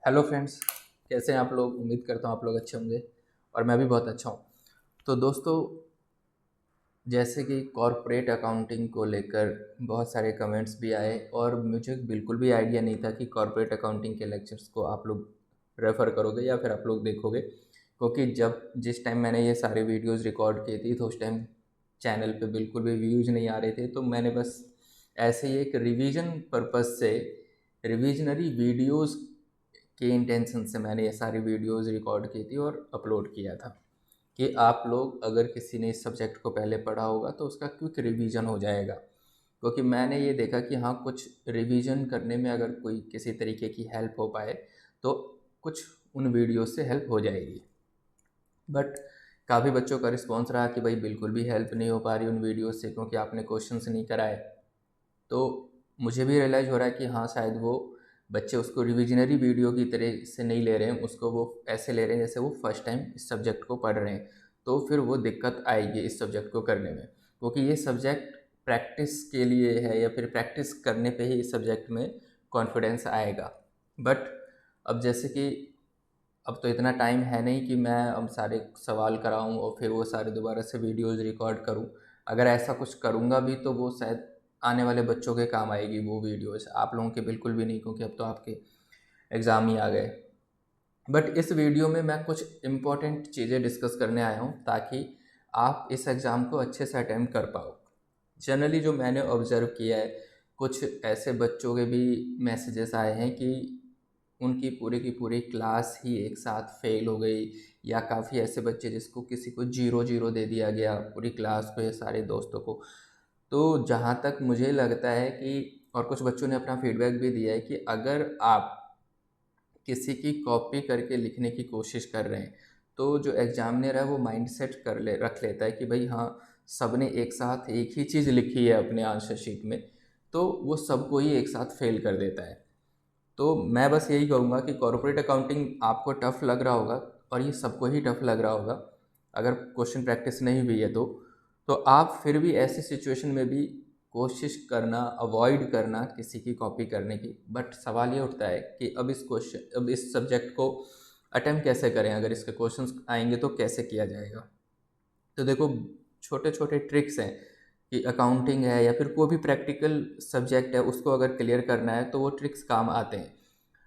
Hello friends, कैसे हैं आप लोग। उम्मीद करता हूँ आप लोग अच्छे होंगे और मैं भी बहुत अच्छा हूँ। तो दोस्तों, जैसे कि कॉरपोरेट अकाउंटिंग को लेकर बहुत सारे कमेंट्स भी आए और मुझे बिल्कुल भी आइडिया नहीं था कि कॉरपोरेट अकाउंटिंग के लेक्चर्स को आप लोग रेफ़र करोगे या फिर आप लोग देखोगे, क्योंकि जिस टाइम मैंने ये सारे वीडियोस रिकॉर्ड की थी तो उस टाइम चैनल पे बिल्कुल भी व्यूज़ नहीं आ रहे थे। तो मैंने बस ऐसे ही एक रिवीजन पर्पज़ से रिविजनरी वीडियोस के इंटेंशन से मैंने ये सारी वीडियोस रिकॉर्ड की थी और अपलोड किया था कि आप लोग अगर किसी ने इस सब्जेक्ट को पहले पढ़ा होगा तो उसका क्विक रिवीजन हो जाएगा। क्योंकि मैंने ये देखा कि हाँ, कुछ रिवीजन करने में अगर कोई किसी तरीके की हेल्प हो पाए तो कुछ उन वीडियो से हेल्प हो जाएगी। बट काफ़ी बच्चों का रिस्पॉन्स रहा कि भाई बिल्कुल भी हेल्प नहीं हो पा रही उन वीडियो से, क्योंकि आपने क्वेश्चंस नहीं कराए। तो मुझे भी रियलाइज़ हो रहा है कि हाँ, शायद वो बच्चे उसको रिविजनरी वीडियो की तरह से नहीं ले रहे हैं, उसको वो ऐसे ले रहे हैं जैसे वो फर्स्ट टाइम इस सब्जेक्ट को पढ़ रहे हैं। तो फिर वो दिक्कत आएगी इस सब्जेक्ट को करने में, क्योंकि ये सब्जेक्ट प्रैक्टिस के लिए है या फिर प्रैक्टिस करने पे ही इस सब्जेक्ट में कॉन्फिडेंस आएगा। बट अब जैसे कि अब तो इतना टाइम है नहीं कि मैं अब सारे सवाल कराऊं और फिर वो सारे दोबारा से वीडियोज़ रिकॉर्ड करूं। अगर ऐसा कुछ करूंगा भी तो वो शायद आने वाले बच्चों के काम आएगी वो वीडियोज़, आप लोगों के बिल्कुल भी नहीं, क्योंकि अब तो आपके एग्ज़ाम ही आ गए। बट इस वीडियो में मैं कुछ इम्पॉर्टेंट चीज़ें डिस्कस करने आया हूँ ताकि आप इस एग्ज़ाम को अच्छे से अटेम्प्ट कर पाओ। जनरली जो मैंने ऑब्ज़र्व किया है, कुछ ऐसे बच्चों के भी मैसेजेस आए हैं कि उनकी पूरी की पूरी क्लास ही एक साथ फेल हो गई, या काफ़ी ऐसे बच्चे जिसको किसी को 0-0 दे दिया गया पूरी क्लास को या सारे दोस्तों को। तो जहाँ तक मुझे लगता है कि, और कुछ बच्चों ने अपना फीडबैक भी दिया है कि अगर आप किसी की कॉपी करके लिखने की कोशिश कर रहे हैं तो जो एग्जामिनर है वो माइंड सेट रख लेता है कि भाई हाँ, सबने एक साथ एक ही चीज़ लिखी है अपने आंसर शीट में, तो वो सबको ही एक साथ फेल कर देता है। तो मैं बस यही कहूँगा कि कॉर्पोरेट अकाउंटिंग आपको टफ़ लग रहा होगा और ये सबको ही टफ़ लग रहा होगा अगर क्वेश्चन प्रैक्टिस नहीं हुई है तो आप फिर भी ऐसी सिचुएशन में भी कोशिश करना, अवॉइड करना किसी की कॉपी करने की। बट सवाल ये उठता है कि अब इस सब्जेक्ट को अटेम्प्ट कैसे करें, अगर इसके क्वेश्चंस आएंगे तो कैसे किया जाएगा। तो देखो, छोटे छोटे ट्रिक्स हैं कि अकाउंटिंग है या फिर कोई भी प्रैक्टिकल सब्जेक्ट है उसको अगर क्लियर करना है तो वो ट्रिक्स काम आते हैं।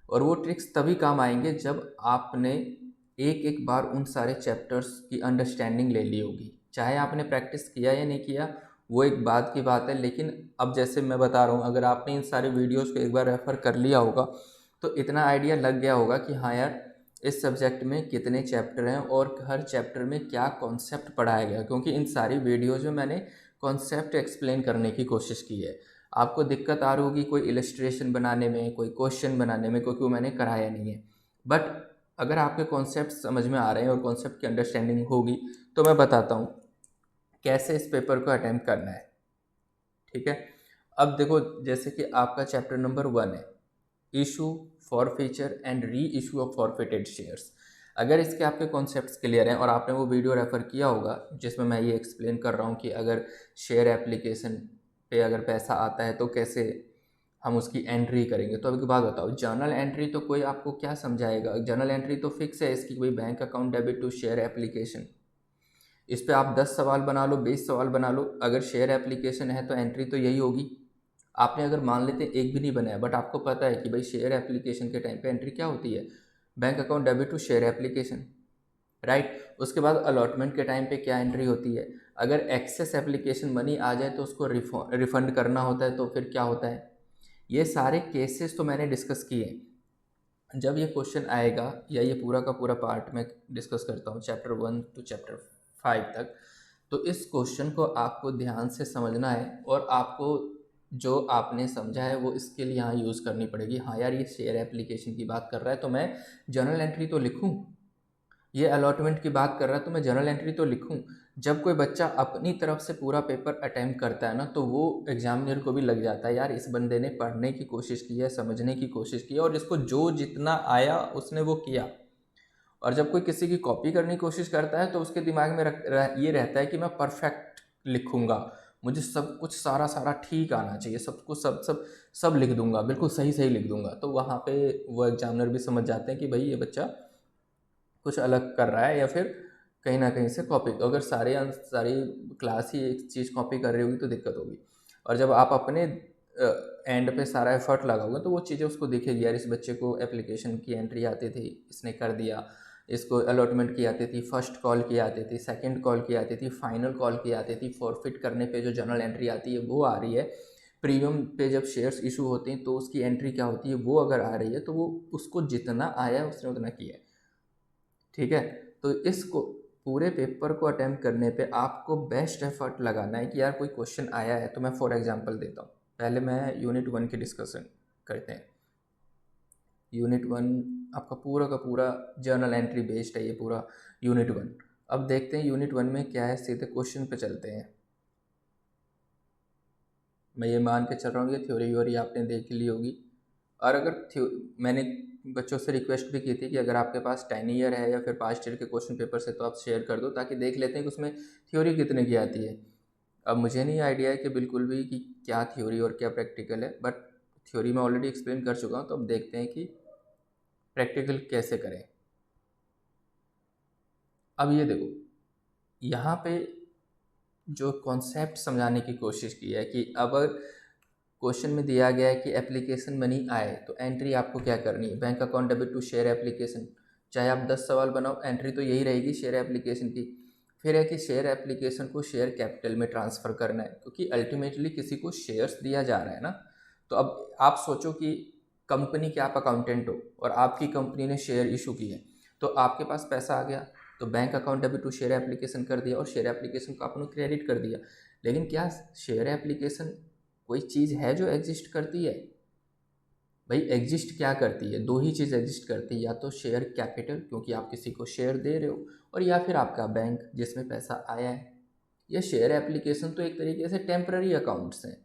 और वो ट्रिक्स तभी काम आएंगे जब आपने एक एक बार उन सारे चैप्टर्स की अंडरस्टैंडिंग ले ली होगी। चाहे आपने प्रैक्टिस किया या नहीं किया वो एक बात की बात है, लेकिन अब जैसे मैं बता रहा हूँ, अगर आपने इन सारे वीडियोस को एक बार रेफ़र कर लिया होगा तो इतना आइडिया लग गया होगा कि हाँ यार, इस सब्जेक्ट में कितने चैप्टर हैं और हर चैप्टर में क्या कॉन्सेप्ट पढ़ाया गया, क्योंकि इन सारी वीडियोज़ में मैंने कॉन्सेप्ट एक्सप्लेन करने की कोशिश की है। आपको दिक्कत आ रही होगी कोई इलस्ट्रेशन बनाने में, कोई क्वेश्चन बनाने में, क्योंकि वो मैंने कराया नहीं है। बट अगर आपके कॉन्सेप्ट समझ में आ रहे हैं और कॉन्सेप्ट की अंडरस्टैंडिंग होगी तो मैं बताता हूँ कैसे इस पेपर को अटेम्प्ट करना है। ठीक है, अब देखो, जैसे कि आपका चैप्टर नंबर 1 है, issue, forfeiture and re issue of forfeited shares. अगर इसके आपके कॉन्सेप्ट्स क्लियर हैं और आपने वो वीडियो रेफ़र किया होगा जिसमें मैं ये एक्सप्लेन कर रहा हूँ कि अगर शेयर एप्लीकेशन पे अगर पैसा आता है तो कैसे हम उसकी एंट्री करेंगे। तो अभी की बात बताओ, जर्नल एंट्री तो कोई आपको क्या समझाएगा, जर्नल एंट्री तो फिक्स है इसकी, कोई bank account debit to share application. इस पे आप 10 सवाल बना लो, 20 सवाल बना लो, अगर शेयर एप्लीकेशन है तो एंट्री तो यही होगी। आपने अगर मान लेते एक भी नहीं बनाया बट आपको पता है कि भाई शेयर एप्लीकेशन के टाइम पे एंट्री क्या होती है, bank account debit to share application, right. उसके बाद अलॉटमेंट के टाइम पे क्या एंट्री होती है, अगर एक्सेस एप्लीकेशन मनी आ जाए तो उसको रिफंड करना होता है तो फिर क्या होता है। ये सारे केसेस तो मैंने डिस्कस किए। जब ये क्वेश्चन आएगा या ये पूरा का पूरा पार्ट में डिस्कस करता हूँ चैप्टर 1 टू चैप्टर 5 तक, तो इस क्वेश्चन को आपको ध्यान से समझना है और आपको जो आपने समझा है वो इसके लिए यहाँ यूज़ करनी पड़ेगी। हाँ यार, ये शेयर एप्लीकेशन की बात कर रहा है तो मैं जर्नल एंट्री तो लिखूँ, ये अलॉटमेंट की बात कर रहा है तो मैं जर्नल एंट्री तो लिखूं। जब कोई बच्चा अपनी तरफ से पूरा पेपर अटेम्प्ट करता है ना तो वो एग्जामिनर को भी लग जाता है यार, इस बंदे ने पढ़ने की कोशिश की है, समझने की कोशिश की है और इसको जो जितना आया उसने वो किया। और जब कोई किसी की कॉपी करने की कोशिश करता है तो उसके दिमाग में ये रहता है कि मैं परफेक्ट लिखूंगा, मुझे सब कुछ सारा सारा ठीक आना चाहिए, सब कुछ सब सब सब लिख दूंगा, बिल्कुल सही सही लिख दूंगा। तो वहाँ पे वो एग्जामिनर भी समझ जाते हैं कि भाई ये बच्चा कुछ अलग कर रहा है, या फिर कहीं ना कहीं से कॉपी। तो अगर सारी क्लास ही एक चीज़ कॉपी कर रही होगी तो दिक्कत होगी। और जब आप अपने एंड पे सारा एफर्ट लगाओगे तो वो चीज़ें उसको दिखेगी, यार इस बच्चे को एप्लीकेशन की एंट्री आती थी, इसने कर दिया, इसको अलॉटमेंट की आती थी, फर्स्ट कॉल की आती थी, सेकंड कॉल की आती थी, फाइनल कॉल की आती थी, फॉरफिट करने पे जो जर्नल एंट्री आती है वो आ रही है, प्रीमियम पे जब शेयर्स इशू होते हैं तो उसकी एंट्री क्या होती है वो अगर आ रही है, तो वो उसको जितना आया उसने उतना किया है। ठीक है, तो इसको पूरे पेपर को अटेम्प्ट करने पे आपको बेस्ट एफर्ट लगाना है कि यार कोई क्वेश्चन आया है। तो मैं फॉर एग्जांपल देता हूँ, पहले मैं यूनिट 1 की डिस्कशन करते हैं। यूनिट 1 आपका पूरा का पूरा जर्नल एंट्री बेस्ड है, ये पूरा यूनिट 1। अब देखते हैं यूनिट 1 में क्या है, सीधे क्वेश्चन पे चलते हैं। मैं ये मान के चल रहा हूँ कि थ्योरी व्योरी आपने देख ली होगी, और अगर मैंने बच्चों से रिक्वेस्ट भी की थी कि अगर आपके पास 10 ईयर है या फिर पास्ट ईयर के क्वेश्चन पेपर से तो आप शेयर कर दो, ताकि देख लेते हैं कि उसमें थ्योरी कितने की आती है। अब मुझे नहीं आइडिया है कि बिल्कुल भी कि क्या थ्योरी और क्या प्रैक्टिकल है, बट थ्योरी मैं ऑलरेडी एक्सप्लेन कर चुका हूँ, तो अब देखते हैं कि प्रैक्टिकल कैसे करें। अब ये देखो, यहाँ पे जो कॉन्सेप्ट समझाने की कोशिश की है कि अब क्वेश्चन में दिया गया है कि एप्लीकेशन मनी आए तो एंट्री आपको क्या करनी है, bank account debit to share application. चाहे आप 10 सवाल बनाओ, एंट्री तो यही रहेगी शेयर एप्लीकेशन की। फिर है कि शेयर एप्लीकेशन को शेयर कैपिटल में ट्रांसफ़र करना है, क्योंकि अल्टीमेटली किसी को शेयर्स दिया जा रहा है ना। तो अब आप सोचो कि कंपनी के आप अकाउंटेंट हो और आपकी कंपनी ने शेयर इशू की है, तो आपके पास पैसा आ गया, तो bank account debit to share application कर दिया और शेयर एप्लीकेशन को आपने क्रेडिट कर दिया। लेकिन क्या शेयर एप्लीकेशन कोई चीज़ है जो एग्जिस्ट करती है? भाई एग्जिस्ट क्या करती है, दो ही चीज़ एग्जिस्ट करती है, या तो शेयर कैपिटल क्योंकि आप किसी को शेयर दे रहे हो, और या फिर आपका बैंक जिसमें पैसा आया है। ये शेयर एप्लीकेशन तो एक तरीके से टेम्पररी अकाउंट्स हैं।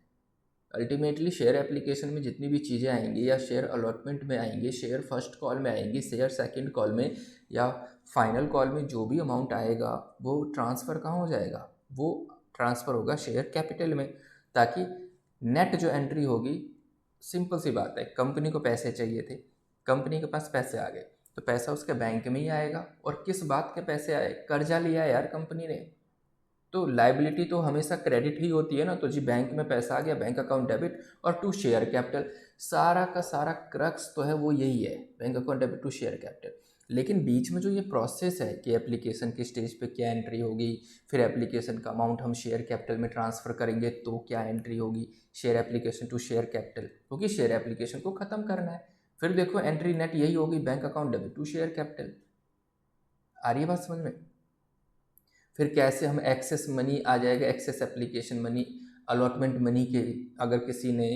अल्टीमेटली शेयर एप्लीकेशन में जितनी भी चीज़ें आएंगी, या शेयर अलॉटमेंट में आएंगी, शेयर फर्स्ट कॉल में आएंगी, शेयर सेकंड कॉल में या फाइनल कॉल में, जो भी अमाउंट आएगा वो ट्रांसफ़र कहाँ हो जाएगा, वो ट्रांसफ़र होगा शेयर कैपिटल में। ताकि नेट जो एंट्री होगी, सिंपल सी बात है, कंपनी को पैसे चाहिए थे, कंपनी के पास पैसे आ गए, तो पैसा उसके बैंक में ही आएगा। और किस बात के पैसे आए, कर्जा लिया है यार कंपनी ने, तो लाइबिलिटी तो हमेशा क्रेडिट ही होती है ना। तो जी बैंक में पैसा आ गया, बैंक अकाउंट डेबिट, और टू शेयर कैपिटल, सारा का सारा क्रक्स तो है वो यही है, bank account debit to share capital. लेकिन बीच में जो ये प्रोसेस है कि एप्लीकेशन की स्टेज पे क्या एंट्री होगी, फिर एप्लीकेशन का अमाउंट हम शेयर कैपिटल में ट्रांसफ़र करेंगे तो क्या एंट्री होगी, share application to share capital, क्योंकि शेयर एप्लीकेशन को ख़त्म करना है। फिर देखो एंट्री नेट यही होगी, bank account debit to share capital. आ रही है बात समझ में? फिर कैसे हम एक्सेस मनी आ जाएगा, excess application money, allotment money के, अगर किसी ने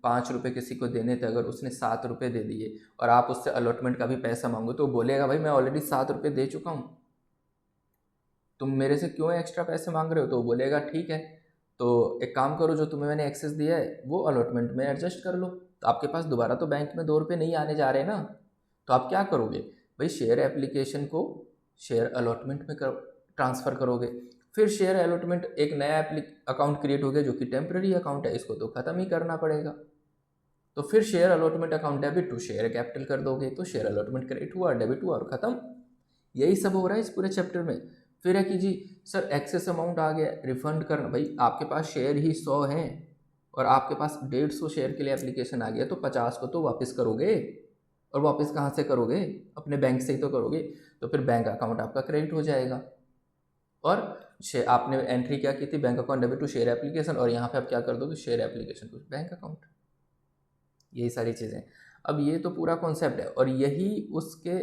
5 रुपये किसी को देने थे, अगर उसने 7 रुपये दे दिए और आप उससे अलॉटमेंट का भी पैसा मांगो, तो बोलेगा भाई मैं ऑलरेडी 7 रुपये दे चुका हूँ, तुम मेरे से क्यों एक्स्ट्रा पैसे मांग रहे हो। तो वो बोलेगा ठीक है, तो एक काम करो, जो तुम्हें मैंने एक्सेस दिया है वो अलॉटमेंट में एडजस्ट कर लो। तो आपके पास दोबारा तो बैंक में 2 रुपये नहीं आने जा रहे ना, तो आप क्या करोगे भाई, शेयर एप्लीकेशन को शेयर अलॉटमेंट में ट्रांसफ़र करोगे। फिर शेयर अलॉटमेंट एक नया अकाउंट क्रिएट हो गया जो कि टेम्प्रेरी अकाउंट है, इसको तो ख़त्म ही करना पड़ेगा। तो फिर share allotment account debit to share capital कर दोगे, तो शेयर अलॉटमेंट क्रेडिट हुआ, डेबिट हुआ और ख़त्म। यही सब हो रहा है इस पूरे चैप्टर में। फिर है कि जी सर एक्सेस अमाउंट आ गया, रिफंड करना, भाई आपके पास शेयर ही 100 हैं और आपके पास 150 शेयर के लिए एप्लीकेशन आ गया, तो 50 को तो वापस करोगे, और वापस कहाँ से करोगे, अपने बैंक से ही तो करोगे। तो फिर बैंक अकाउंट आपका क्रेडिट हो जाएगा। और आपने एंट्री क्या की थी, bank account debit to share application, और यहाँ पे आप क्या कर दोगे, share application to bank account. यही सारी चीज़ें। अब ये तो पूरा कॉन्सेप्ट है, और यही उसके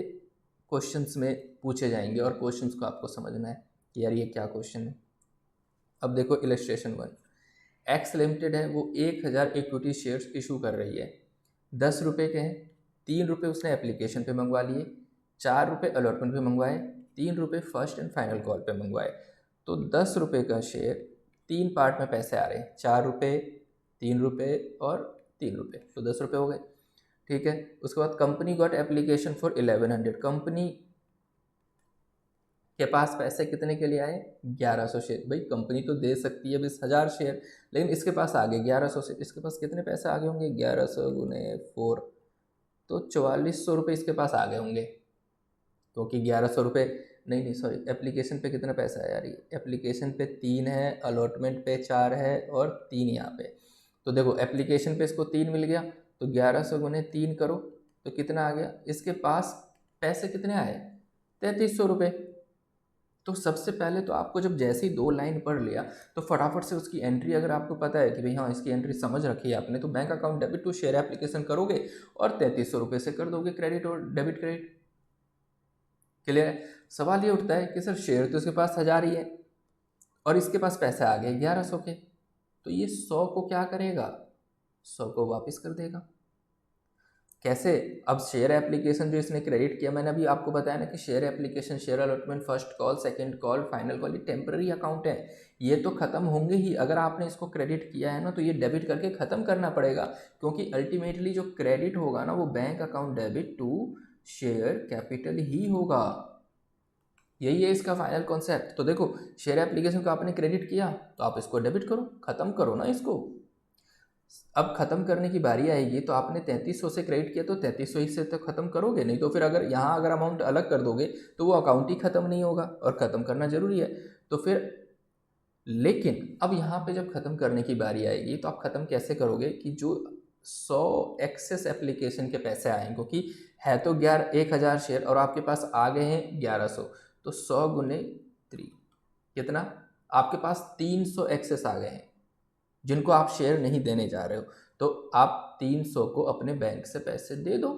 क्वेश्चंस में पूछे जाएंगे, और क्वेश्चंस को आपको समझना है कि यार ये क्या क्वेश्चन है। अब देखो इलस्ट्रेशन 1, एक्स लिमिटेड है, वो 1000 इक्विटी शेयर्स इशू कर रही है, 10 रुपये के हैं, 3 रुपये उसने एप्लीकेशन पे मंगवा लिए, 4 रुपये अलॉटमेंट पे मंगवाए, 3 रुपये फर्स्ट एंड फाइनल कॉल पे मंगवाए। तो 10 रुपये का शेयर 3 पार्ट में पैसे आ रहे हैं, 4 रुपये, 3 रुपये और 3 रुपये, तो 10 रुपये हो गए। ठीक है, उसके बाद company got application for 1100, company के पास पैसे कितने के लिए आए? 1100 शेयर। भाई कंपनी तो दे सकती है 20,000 शेयर, लेकिन इसके पास आ गए 1100 शेयर। इसके पास कितने पैसे आ गए होंगे? 1100 गुने 4, तो 4400 रुपये इसके पास आ गए होंगे, क्योंकि 1100 रुपये, नहीं सॉरी, एप्लीकेशन पे कितना पैसा है यार? ये एप्लीकेशन पे 3 है, अलॉटमेंट पे 4 है और 3 यहाँ पे। तो देखो एप्लीकेशन पे इसको 3 मिल गया, तो 1100 गुने 3 करो तो कितना आ गया? इसके पास पैसे कितने आए? 3300 रुपये। तो सबसे पहले तो आपको जब जैसे ही 2 लाइन पढ़ लिया तो फटाफट से उसकी एंट्री, अगर आपको पता है कि भाई हाँ इसकी एंट्री समझ रखी है आपने, तो bank account debit to share application करोगे और 3300 रुपये से कर दोगे क्रेडिट और डेबिट क्रेडिट। क्लियर है? सवाल ये उठता है कि सर शेयर तो इसके पास 1000 ही है और इसके पास पैसे आ गए 1100 के, तो ये 100 को क्या करेगा? 100 को वापस कर देगा। कैसे? अब शेयर एप्लीकेशन जो इसने क्रेडिट किया, मैंने अभी आपको बताया ना कि share application, share allotment, first call, second call, final call, ये टेम्पररी अकाउंट है, ये तो ख़त्म होंगे ही। अगर आपने इसको क्रेडिट किया है ना तो ये डेबिट करके ख़त्म करना पड़ेगा, क्योंकि अल्टीमेटली जो क्रेडिट होगा ना वो bank account debit to share capital ही होगा। यही है इसका फाइनल कॉन्सेप्ट। तो देखो शेयर एप्लीकेशन को आपने क्रेडिट किया तो आप इसको डेबिट करो, ख़त्म करो ना इसको। अब ख़त्म करने की बारी आएगी तो आपने 3300 से क्रेडिट किया तो 3300 ही से तो ख़त्म करोगे, नहीं तो फिर अगर यहाँ अगर अमाउंट अलग कर दोगे तो वो अकाउंट ही ख़त्म नहीं होगा, और ख़त्म करना ज़रूरी है। तो फिर लेकिन अब यहाँ पे जब ख़त्म करने की बारी आएगी तो आप ख़त्म कैसे करोगे कि जो 100 एक्सेस एप्लीकेशन के पैसे आए, क्योंकि है तो 1000 शेयर और आपके पास आ गए हैं 1100, तो 100 गुने 3 कितना? आपके पास 300 एक्सेस आ गए हैं जिनको आप शेयर नहीं देने जा रहे हो, तो आप 300 को अपने बैंक से पैसे दे दो।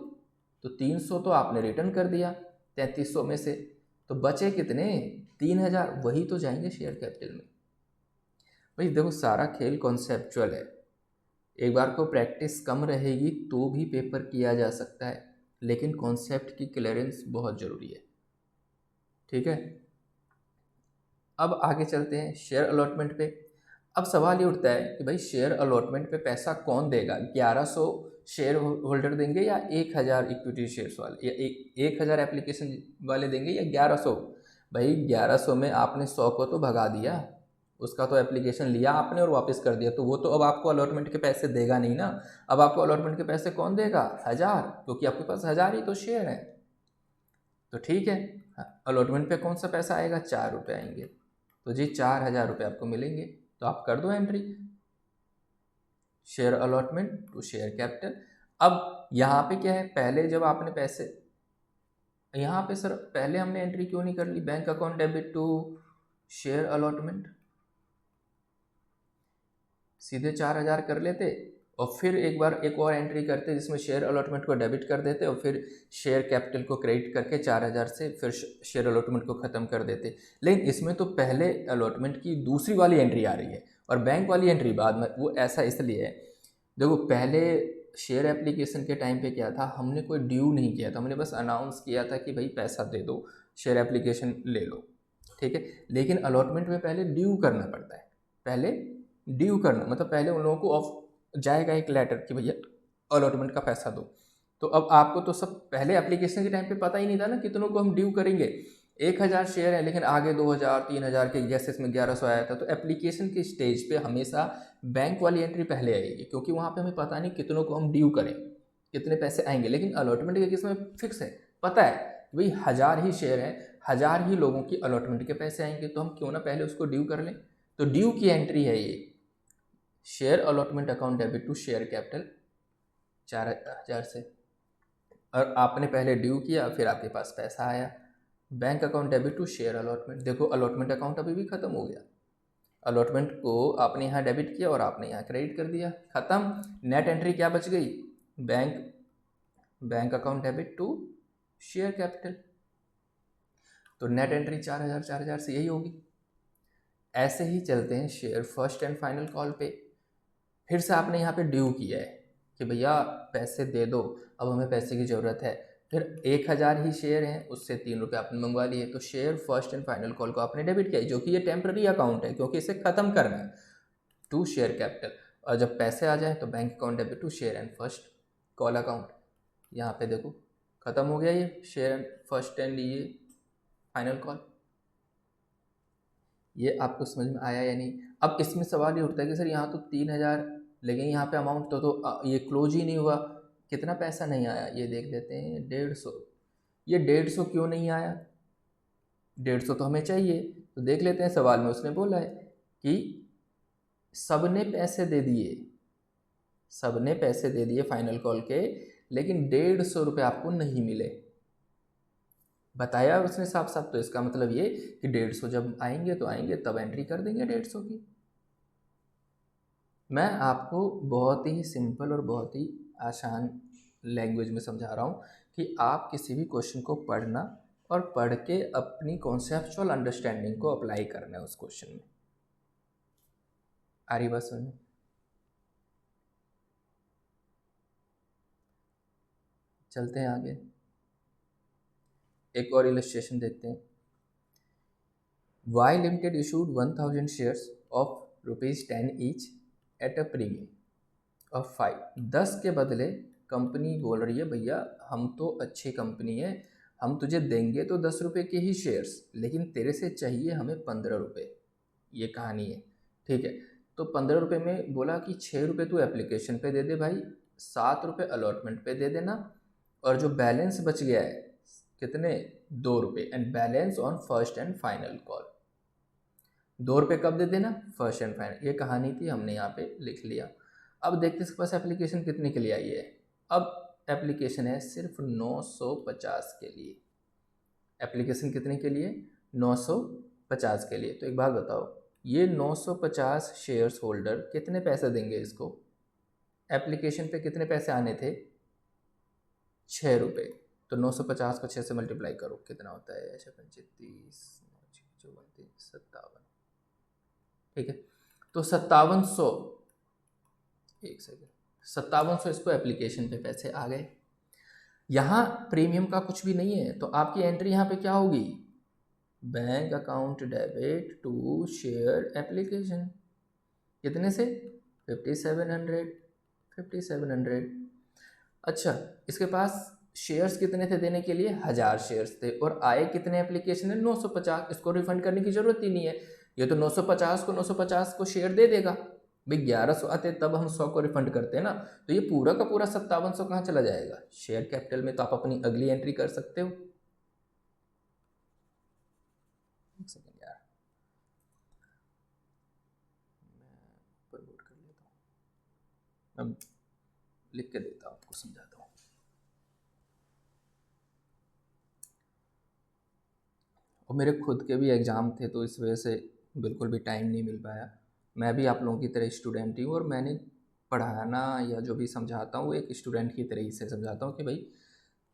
तो 300 तो आपने रिटर्न कर दिया 3300 में से, तो बचे कितने? 3000, वही तो जाएंगे शेयर कैपिटल में। भाई देखो सारा खेल कॉन्सेप्चुअल है, एक बार को प्रैक्टिस कम रहेगी तो भी पेपर किया जा सकता है, लेकिन कॉन्सेप्ट की क्लियरेंस बहुत ज़रूरी है। ठीक है, अब आगे चलते हैं शेयर अलॉटमेंट पे। अब सवाल ये उठता है कि भाई शेयर अलॉटमेंट पे पैसा कौन देगा? 1100 शेयर होल्डर देंगे या 1000 इक्विटी शेयर्स वाले, या 1000 एप्लीकेशन वाले देंगे या 1100? भाई 1100 में आपने 100 को तो भगा दिया, उसका तो एप्लीकेशन लिया आपने और वापस कर दिया, तो वो तो अब आपको अलॉटमेंट के पैसे देगा नहीं ना। अब आपको अलॉटमेंट के पैसे कौन देगा? 1000, क्योंकि आपके पास 1000 ही तो शेयर है। तो ठीक है, अलॉटमेंट पे कौन सा पैसा आएगा? 4 रुपये आएंगे, तो जी 4000 रुपये आपको मिलेंगे। तो आप कर दो entry, share allotment to share capital. अब यहाँ पे क्या है, पहले जब आपने पैसे, यहाँ पे सर पहले हमने एंट्री क्यों नहीं कर ली? Bank account debit to share allotment, सीधे 4000 कर लेते और फिर एक बार एक और एंट्री करते जिसमें शेयर अलॉटमेंट को डेबिट कर देते और फिर शेयर कैपिटल को क्रेडिट करके 4000 से फिर शेयर अलॉटमेंट को ख़त्म कर देते। लेकिन इसमें तो पहले अलॉटमेंट की दूसरी वाली एंट्री आ रही है और बैंक वाली एंट्री बाद में। वो ऐसा इसलिए है, देखो पहले शेयर एप्लीकेशन के टाइम पे क्या था, हमने कोई ड्यू नहीं किया था, हमने बस अनाउंस किया था कि भाई पैसा दे दो, शेयर एप्लीकेशन ले लो, ठीक है। लेकिन अलॉटमेंट में पहले ड्यू करना पड़ता है, पहले ड्यू करना मतलब पहले उन लोगों को ऑफ जाएगा एक लेटर कि भैया अलॉटमेंट का पैसा दो। तो अब आपको तो सब पहले एप्लीकेशन के टाइम पे पता ही नहीं था ना कितनों को हम ड्यू करेंगे। 1000 शेयर है लेकिन आगे 2000 3000 के, जैसे इसमें 1100 आया था, तो एप्लीकेशन के स्टेज पे हमेशा बैंक वाली एंट्री पहले आएगी, क्योंकि वहाँ पे हमें पता नहीं कितनों को हम ड्यू करें, कितने पैसे आएंगे। लेकिन अलॉटमेंट के केस में फिक्स है, पता है भाई 1000 ही शेयर है, 1000 ही लोगों की अलॉटमेंट के पैसे आएंगे, तो हम क्यों ना पहले उसको ड्यू कर लें। तो ड्यू की एंट्री है ये, share allotment account debit to share capital 4000 से, और आपने पहले ड्यू किया फिर आपके पास पैसा आया। Bank account debit to share allotment, देखो अलॉटमेंट अकाउंट अभी भी ख़त्म हो गया, अलॉटमेंट को आपने यहाँ डेबिट किया और आपने यहाँ क्रेडिट कर दिया, ख़त्म। नेट एंट्री क्या बच गई? Bank account debit to share capital, तो नेट एंट्री 4000 से यही होगी। ऐसे ही चलते हैं share first and final call पे। फिर से आपने यहाँ पे ड्यू किया है कि भैया पैसे दे दो, अब हमें पैसे की ज़रूरत है, फिर 1000 ही शेयर हैं, उससे 3 रुपये आपने मंगवा लिए, तो share first and final call को आपने डेबिट किया, जो कि ये टेम्पररी अकाउंट है क्योंकि इसे ख़त्म करना है, टू शेयर कैपिटल। और जब पैसे आ जाए तो bank account debit to share and first call account. यहाँ पे देखो ख़त्म हो गया ये शेयर एंड फर्स्ट एंड ये फाइनल कॉल। ये आपको समझ में आया या नहीं? अब इसमें सवाल ये उठता है कि सर यहाँ तो 3,000, लेकिन यहाँ पे अमाउंट तो ये क्लोज ही नहीं हुआ, कितना पैसा नहीं आया? ये देख लेते हैं, 150। ये 150 क्यों नहीं आया? 150 तो हमें चाहिए। तो देख लेते हैं, सवाल में उसने बोला है कि सबने पैसे दे दिए, सबने पैसे दे दिए फाइनल कॉल के, लेकिन 150 रुपये आपको नहीं मिले। बताया उसने साफ साफ, तो इसका मतलब ये कि 150 जब आएंगे तो आएंगे, तब एंट्री कर देंगे 150 की। मैं आपको बहुत ही सिंपल और बहुत ही आसान लैंग्वेज में समझा रहा हूँ कि आप किसी भी क्वेश्चन को पढ़ना और पढ़ के अपनी कॉन्सेप्चुअल अंडरस्टैंडिंग को अप्लाई करना है उस क्वेश्चन में। आ रही बात समझ में? चलते हैं आगे, एक और इलस्ट्रेशन देखते हैं। Y limited issued 1000 shares of ₹10 each at a premium of 5। 10 के बदले कंपनी बोल रही है, भैया हम तो अच्छी कंपनी है, हम तुझे देंगे तो 10 रुपये के ही शेयर्स, लेकिन तेरे से चाहिए हमें 15 रुपये। ये कहानी है, ठीक है। तो 15 रुपये में बोला कि 6 रुपये तू एप्लीकेशन पे दे दे भाई, 7 रुपये अलॉटमेंट पे दे देना, और जो बैलेंस बच गया है कितने, 2 रुपये, and balance on first and final call. 2 रुपये कब दे देना? First and final. ये कहानी थी, हमने यहाँ पे लिख लिया। अब देखते इसके पास एप्लीकेशन कितने के लिए आई है। अब एप्लीकेशन है सिर्फ 950 के लिए। एप्लीकेशन कितने के लिए? 950 के लिए। तो एक बात बताओ, ये 950 शेयर्स होल्डर कितने पैसे देंगे इसको? एप्लीकेशन पे कितने पैसे आने थे? 6 रुपये। तो 950 को 6 से मल्टीप्लाई करो, कितना होता है? 35, 57, ठीक है। तो 5700, एक सेकेंड, 5700 इसको एप्लीकेशन पे पैसे आ गए। यहाँ प्रीमियम का कुछ भी नहीं है, तो आपकी एंट्री यहाँ पे क्या होगी? Bank account debit to share application. कितने से? 5700। अच्छा, इसके पास शेयर्स कितने थे देने के लिए? 1000 शेयर्स थे, और आए कितने एप्लीकेशन है? 950। इसको रिफंड करने की जरूरत ही नहीं है, ये तो 950 को शेयर दे देगा भाई। 1100 आते तब हम 100 को रिफंड करते हैं ना, तो ये पूरा का पूरा 5700 कहाँ चला जाएगा? शेयर कैपिटल में। तो आप अपनी अगली एंट्री कर सकते हो। एक सेकेंड यार, मैं ऊपर नोट कर लेता हूँ, मैं लिख के देता हूँ, आपको समझाता हूँ। और मेरे खुद के भी एग्ज़ाम थे, तो इस वजह से बिल्कुल भी टाइम नहीं मिल पाया। मैं भी आप लोगों की तरह स्टूडेंट ही हूँ, और मैंने पढ़ाना या जो भी समझाता हूँ वो एक स्टूडेंट की तरह ही से समझाता हूँ कि भाई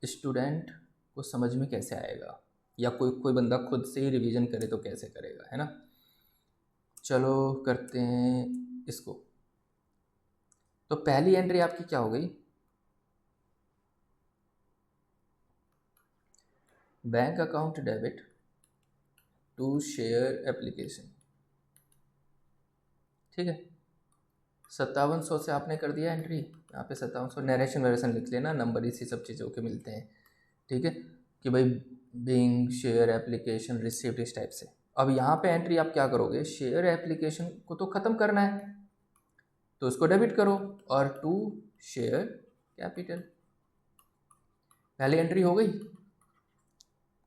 स्टूडेंट को समझ में कैसे आएगा, या कोई बंदा खुद से ही रिवीजन करे तो कैसे करेगा, है ना। चलो करते हैं इसको। तो पहली एंट्री आपकी क्या हो गई? Bank account debit to share application, ठीक है। 5700 से आपने कर दिया एंट्री, यहाँ पे 5700 नरेशन वेरेशन लिख लेना, नंबर इसी सब चीज़ों के मिलते हैं, ठीक है, कि भाई बिंग शेयर एप्लीकेशन रिसीव्ड, इस टाइप से। अब यहाँ पे एंट्री आप क्या करोगे? शेयर एप्लीकेशन को तो ख़त्म करना है, तो उसको डेबिट करो, और टू शेयर कैपिटल। पहली एंट्री हो गई,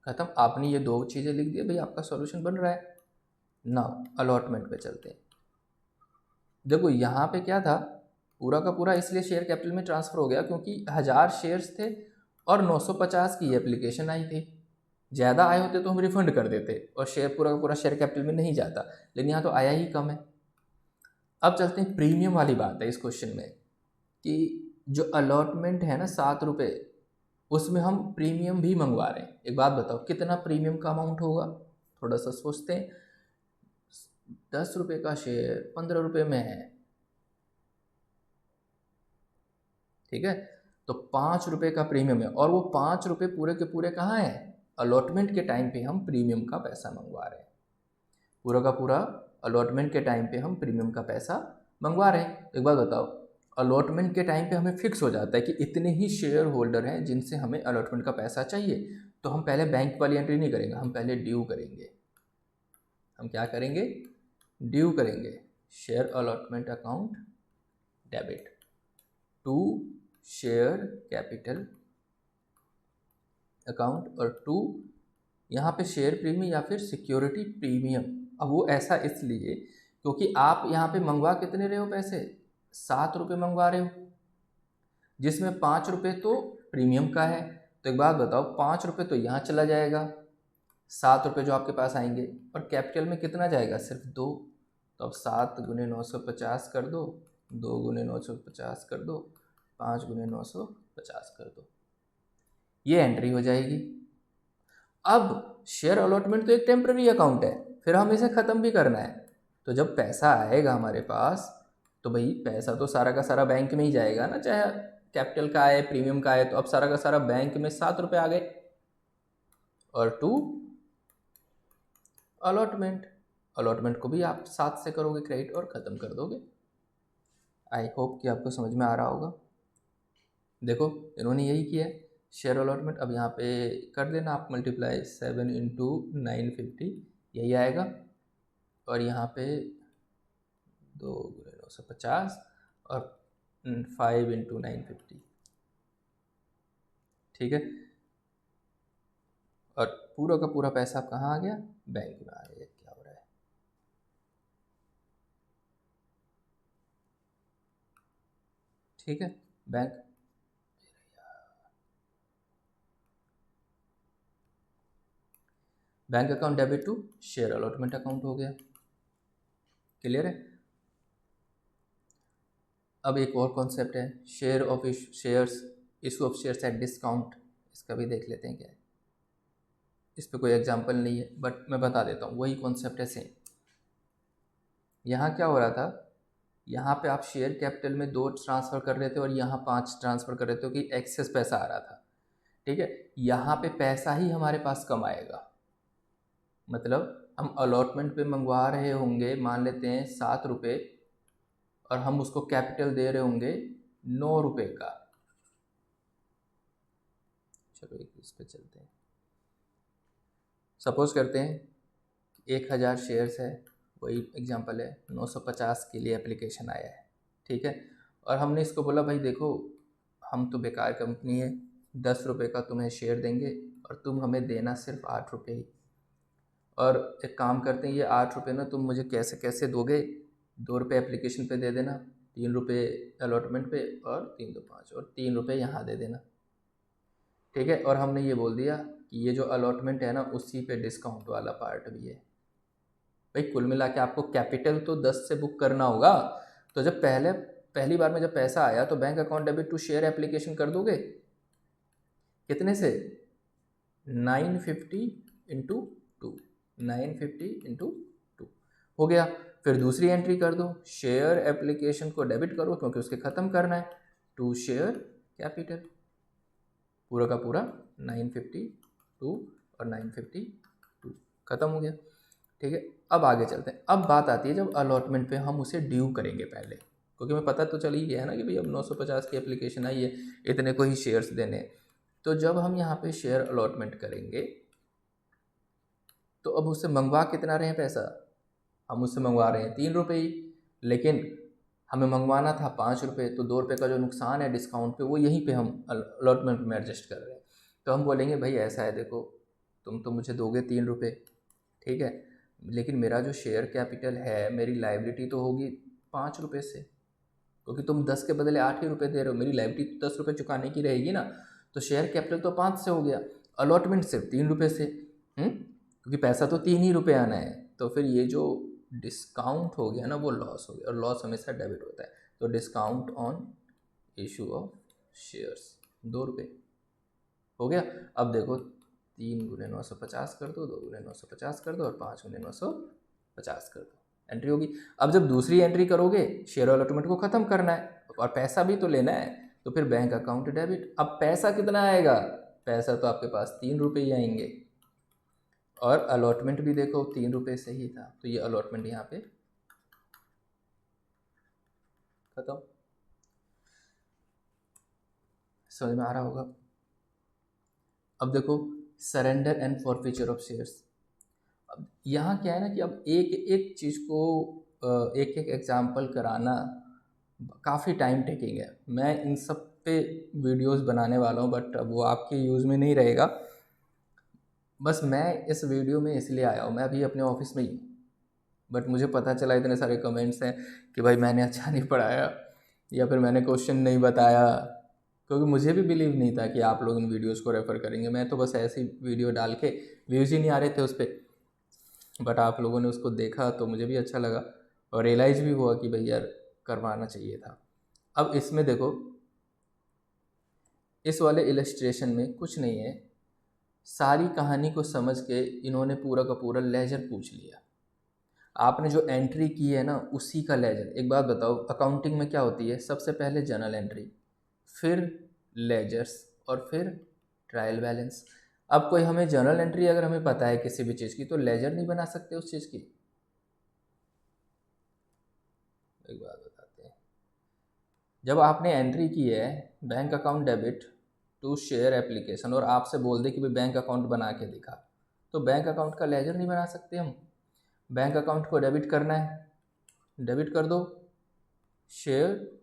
ख़त्म। आपने ये 2 चीज़ें लिख दी, भाई आपका सॉल्यूशन बन रहा है ना। अलॉटमेंट पे चलते हैं। देखो यहाँ पे क्या था, पूरा का पूरा इसलिए शेयर कैपिटल में ट्रांसफ़र हो गया क्योंकि 1000 शेयर्स थे और 950 की एप्लीकेशन आई थी। ज़्यादा आए होते तो हम रिफंड कर देते और शेयर पूरा का पूरा शेयर कैपिटल में नहीं जाता, लेकिन यहाँ तो आया ही कम है। अब चलते हैं, प्रीमियम वाली बात है इस क्वेश्चन में कि जो अलॉटमेंट है ना 7 रुपये, उसमें हम प्रीमियम भी मंगवा रहे हैं। एक बात बताओ, कितना प्रीमियम का अमाउंट होगा? थोड़ा सा सोचते हैं। 10 रुपये का शेयर 15 रुपये में है, ठीक है। तो 5 रुपये का प्रीमियम है, और वो 5 रुपये पूरे के पूरे कहाँ हैं? अलॉटमेंट के टाइम पे हम प्रीमियम का पैसा मंगवा रहे हैं। पूरा का पूरा अलॉटमेंट के टाइम पे हम प्रीमियम का पैसा मंगवा रहे हैं। एक बात बताओ, अलॉटमेंट के टाइम पे हमें फिक्स हो जाता है कि इतने ही शेयर होल्डर हैं जिनसे हमें अलॉटमेंट का पैसा चाहिए, तो हम पहले बैंक वाली एंट्री नहीं करेंगे, हम पहले ड्यू करेंगे। हम क्या करेंगे, ड्यू करेंगे। Share allotment account debit to share capital account और टू यहाँ पे शेयर प्रीमियम या फिर सिक्योरिटी प्रीमियम। अब वो ऐसा इसलिए क्योंकि आप यहाँ पे मंगवा कितने रहे हो पैसे, 7 रुपये मंगवा रहे हो, जिसमें 5 रुपये तो प्रीमियम का है। तो एक बात बताओ, 5 रुपये तो यहाँ चला जाएगा, 7 रुपये जो आपके पास आएंगे, और कैपिटल में कितना जाएगा, सिर्फ 2। तो अब 7 गुने 950 कर दो, 2 गुने 950 कर दो, 5 गुने 950 कर दो, ये एंट्री हो जाएगी। अब शेयर अलॉटमेंट तो एक टेम्प्रेरी अकाउंट है, फिर हम इसे ख़त्म भी करना है। तो जब पैसा आएगा हमारे पास, तो भाई पैसा तो सारा का सारा बैंक में ही जाएगा ना, चाहे कैपिटल का आए प्रीमियम का आए। तो अब सारा का सारा बैंक में 7 रुपये आ गए। और टू अलॉटमेंट, अलॉटमेंट को भी आप 7 से करोगे क्रेडिट और ख़त्म कर दोगे। आई होप कि आपको समझ में आ रहा होगा। देखो इन्होंने यही किया है, शेयर अलॉटमेंट। अब यहाँ पे कर देना आप मल्टीप्लाई, 7 इंटू 950 यही आएगा, और यहाँ पे 2 गुने 950 और 5 इंटू 950, ठीक है। और पूरा का पूरा पैसा आप कहाँ आ गया, बैंक में आ गया। क्या हो रहा है, ठीक है। Bank account debit to share allotment account हो गया। क्लियर है। अब एक और कॉन्सेप्ट है, share of shares, issue of shares at discount. इसका भी देख लेते हैं क्या है। इस पर कोई एग्जांपल नहीं है, बट मैं बता देता हूँ, वही कॉन्सेप्ट है सेम। यहाँ क्या हो रहा था, यहाँ पे आप शेयर कैपिटल में 2 ट्रांसफ़र कर रहे थे और यहाँ 5 ट्रांसफ़र कर रहे थे कि एक्सेस पैसा आ रहा था, ठीक है। यहाँ पे पैसा ही हमारे पास कम आएगा। मतलब हम अलॉटमेंट पे मंगवा रहे होंगे, मान लेते हैं 7 रुपये, और हम उसको कैपिटल दे रहे होंगे 9 रुपये का। चलो एक इस पे चलते हैं। सपोज करते हैं 1000 शेयर्स है, वही एग्जांपल है, 950 के लिए एप्लीकेशन आया है, ठीक है। और हमने इसको बोला भाई देखो हम तो बेकार कंपनी है, 10 रुपये का तुम्हें शेयर देंगे और तुम हमें देना सिर्फ 8 रुपये ही। और एक काम करते हैं, ये 8 रुपये ना तुम मुझे कैसे कैसे दोगे, 2 रुपये एप्लीकेशन पे दे देना, 3 रुपये अलॉटमेंट पे, और 3 2 5, और 3 रुपये यहाँ दे देना, ठीक है। और हमने ये बोल दिया कि ये जो अलॉटमेंट है ना, उसी पे डिस्काउंट वाला पार्ट भी है। भाई कुल मिला के आपको कैपिटल तो 10 से बुक करना होगा। तो जब पहली बार में जब पैसा आया तो bank account debit to share application कर दोगे, कितने से, 950 इंटू 2, 950 इंटू 2 हो गया। फिर दूसरी एंट्री कर दो, शेयर एप्लीकेशन को डेबिट करो क्योंकि उसके ख़त्म करना है, टू शेयर कैपिटल, पूरा का पूरा 952 और 952 ख़त्म हो गया, ठीक है। अब आगे चलते हैं। अब बात आती है जब अलॉटमेंट पे हम उसे ड्यू करेंगे पहले, क्योंकि हमें पता तो चल ही गया है ना कि भाई अब 950 की एप्लीकेशन आई है, इतने को ही शेयर्स देने। तो जब हम यहाँ पे शेयर अलॉटमेंट करेंगे तो अब उससे मंगवा कितना रहे हैं पैसा, हम उससे मंगवा रहे हैं 3 रुपये ही, लेकिन हमें मंगवाना था 5 रुपये। तो 2 रुपये का जो नुकसान है डिस्काउंट पे, वो यहीं पे हम अलॉटमेंट में एडजस्ट कर रहे हैं। तो हम बोलेंगे भाई ऐसा है, देखो तुम तो मुझे दोगे 3 रुपये, ठीक है, लेकिन मेरा जो शेयर कैपिटल है, मेरी लायबिलिटी तो होगी 5 रुपये से, क्योंकि तुम 10 के बदले 8 ही रुपये दे रहे हो, मेरी लायबिलिटी तो 10 रुपये चुकाने की रहेगी ना। तो शेयर कैपिटल तो 5 से हो गया, अलॉटमेंट सिर्फ 3 रुपये से, क्योंकि पैसा तो 3 ही रुपये आना है। तो फिर ये जो डिस्काउंट हो गया ना, वो लॉस हो गया, और लॉस हमेशा डेबिट होता है। तो discount on issue of shares 2 रुपये हो गया। अब देखो 3 गुने 950 कर दो, 2 गुने 950 कर दो, और 5 गुने 950 कर दो, एंट्री होगी। अब जब दूसरी एंट्री करोगे, शेयर अलॉटमेंट को ख़त्म करना है और पैसा भी तो लेना है, तो फिर बैंक अकाउंट डेबिट। अब पैसा कितना आएगा, पैसा तो आपके पास 3 रुपये ही आएंगे, और अलॉटमेंट भी देखो 3 रुपये से ही था, तो ये अलॉटमेंट यहाँ पे खत्म। समझ में आ रहा होगा। अब देखो surrender and forfeiture of shares. अब यहाँ क्या है ना कि अब एक एक चीज़ को एक एक एग्जाम्पल कराना काफ़ी टाइम टेकिंग है। मैं इन सब पे वीडियोस बनाने वाला हूँ, बट अब वो आपके यूज़ में नहीं रहेगा। बस मैं इस वीडियो में इसलिए आया हूँ, मैं अभी अपने ऑफिस में ही हूँ, बट मुझे पता चला इतने सारे कमेंट्स हैं कि भाई मैंने अच्छा नहीं पढ़ाया या फिर मैंने क्वेश्चन नहीं बताया, क्योंकि मुझे भी बिलीव नहीं था कि आप लोग इन वीडियोस को रेफ़र करेंगे। मैं तो बस ऐसी वीडियो डाल के, व्यूज़ ही नहीं आ रहे थे उस पर, बट आप लोगों ने उसको देखा तो मुझे भी अच्छा लगा और रियलाइज़ भी हुआ कि भाई यार करवाना चाहिए था। अब इसमें देखो, इस वाले इलस्ट्रेशन में कुछ नहीं है, सारी कहानी को समझ के इन्होंने पूरा का पूरा लेजर पूछ लिया। आपने जो एंट्री की है ना उसी का लेजर। एक बात बताओ, अकाउंटिंग में क्या होती है? सबसे पहले जर्नल एंट्री, फिर लेजर्स और फिर ट्रायल बैलेंस। अब कोई हमें जर्नल एंट्री अगर हमें पता है किसी भी चीज़ की, तो लेजर नहीं बना सकते उस चीज़ की? एक बात बताते हैं, जब आपने एंट्री की है bank account debit to share application और आपसे बोल दे कि भाई बैंक अकाउंट बना के दिखा, तो बैंक अकाउंट का लेजर नहीं बना सकते हम? बैंक अकाउंट को डेबिट करना है, डेबिट कर दो शेयर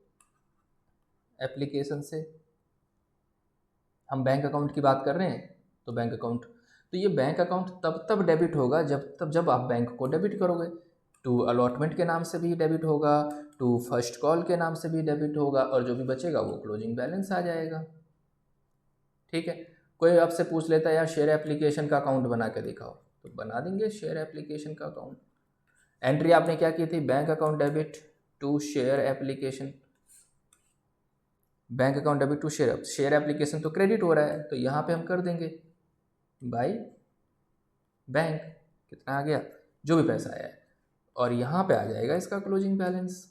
एप्लीकेशन से। हम बैंक अकाउंट की बात कर रहे हैं, तो बैंक अकाउंट, तो ये बैंक अकाउंट तब तब डेबिट होगा जब आप बैंक को डेबिट करोगे। टू अलॉटमेंट के नाम से भी डेबिट होगा, टू फर्स्ट कॉल के नाम से भी डेबिट होगा, और जो भी बचेगा वो क्लोजिंग बैलेंस आ जाएगा। ठीक है। कोई आपसे पूछ लेता है यार शेयर एप्लीकेशन का अकाउंट बना के दिखाओ, तो बना देंगे शेयर एप्लीकेशन का अकाउंट। एंट्री आपने क्या की थी? Bank account debit to share application, bank account debit to share, share application तो क्रेडिट हो रहा है, तो यहाँ पे हम कर देंगे बाई बैंक, कितना आ गया जो भी पैसा आया है, और यहाँ पे आ जाएगा इसका क्लोजिंग बैलेंस।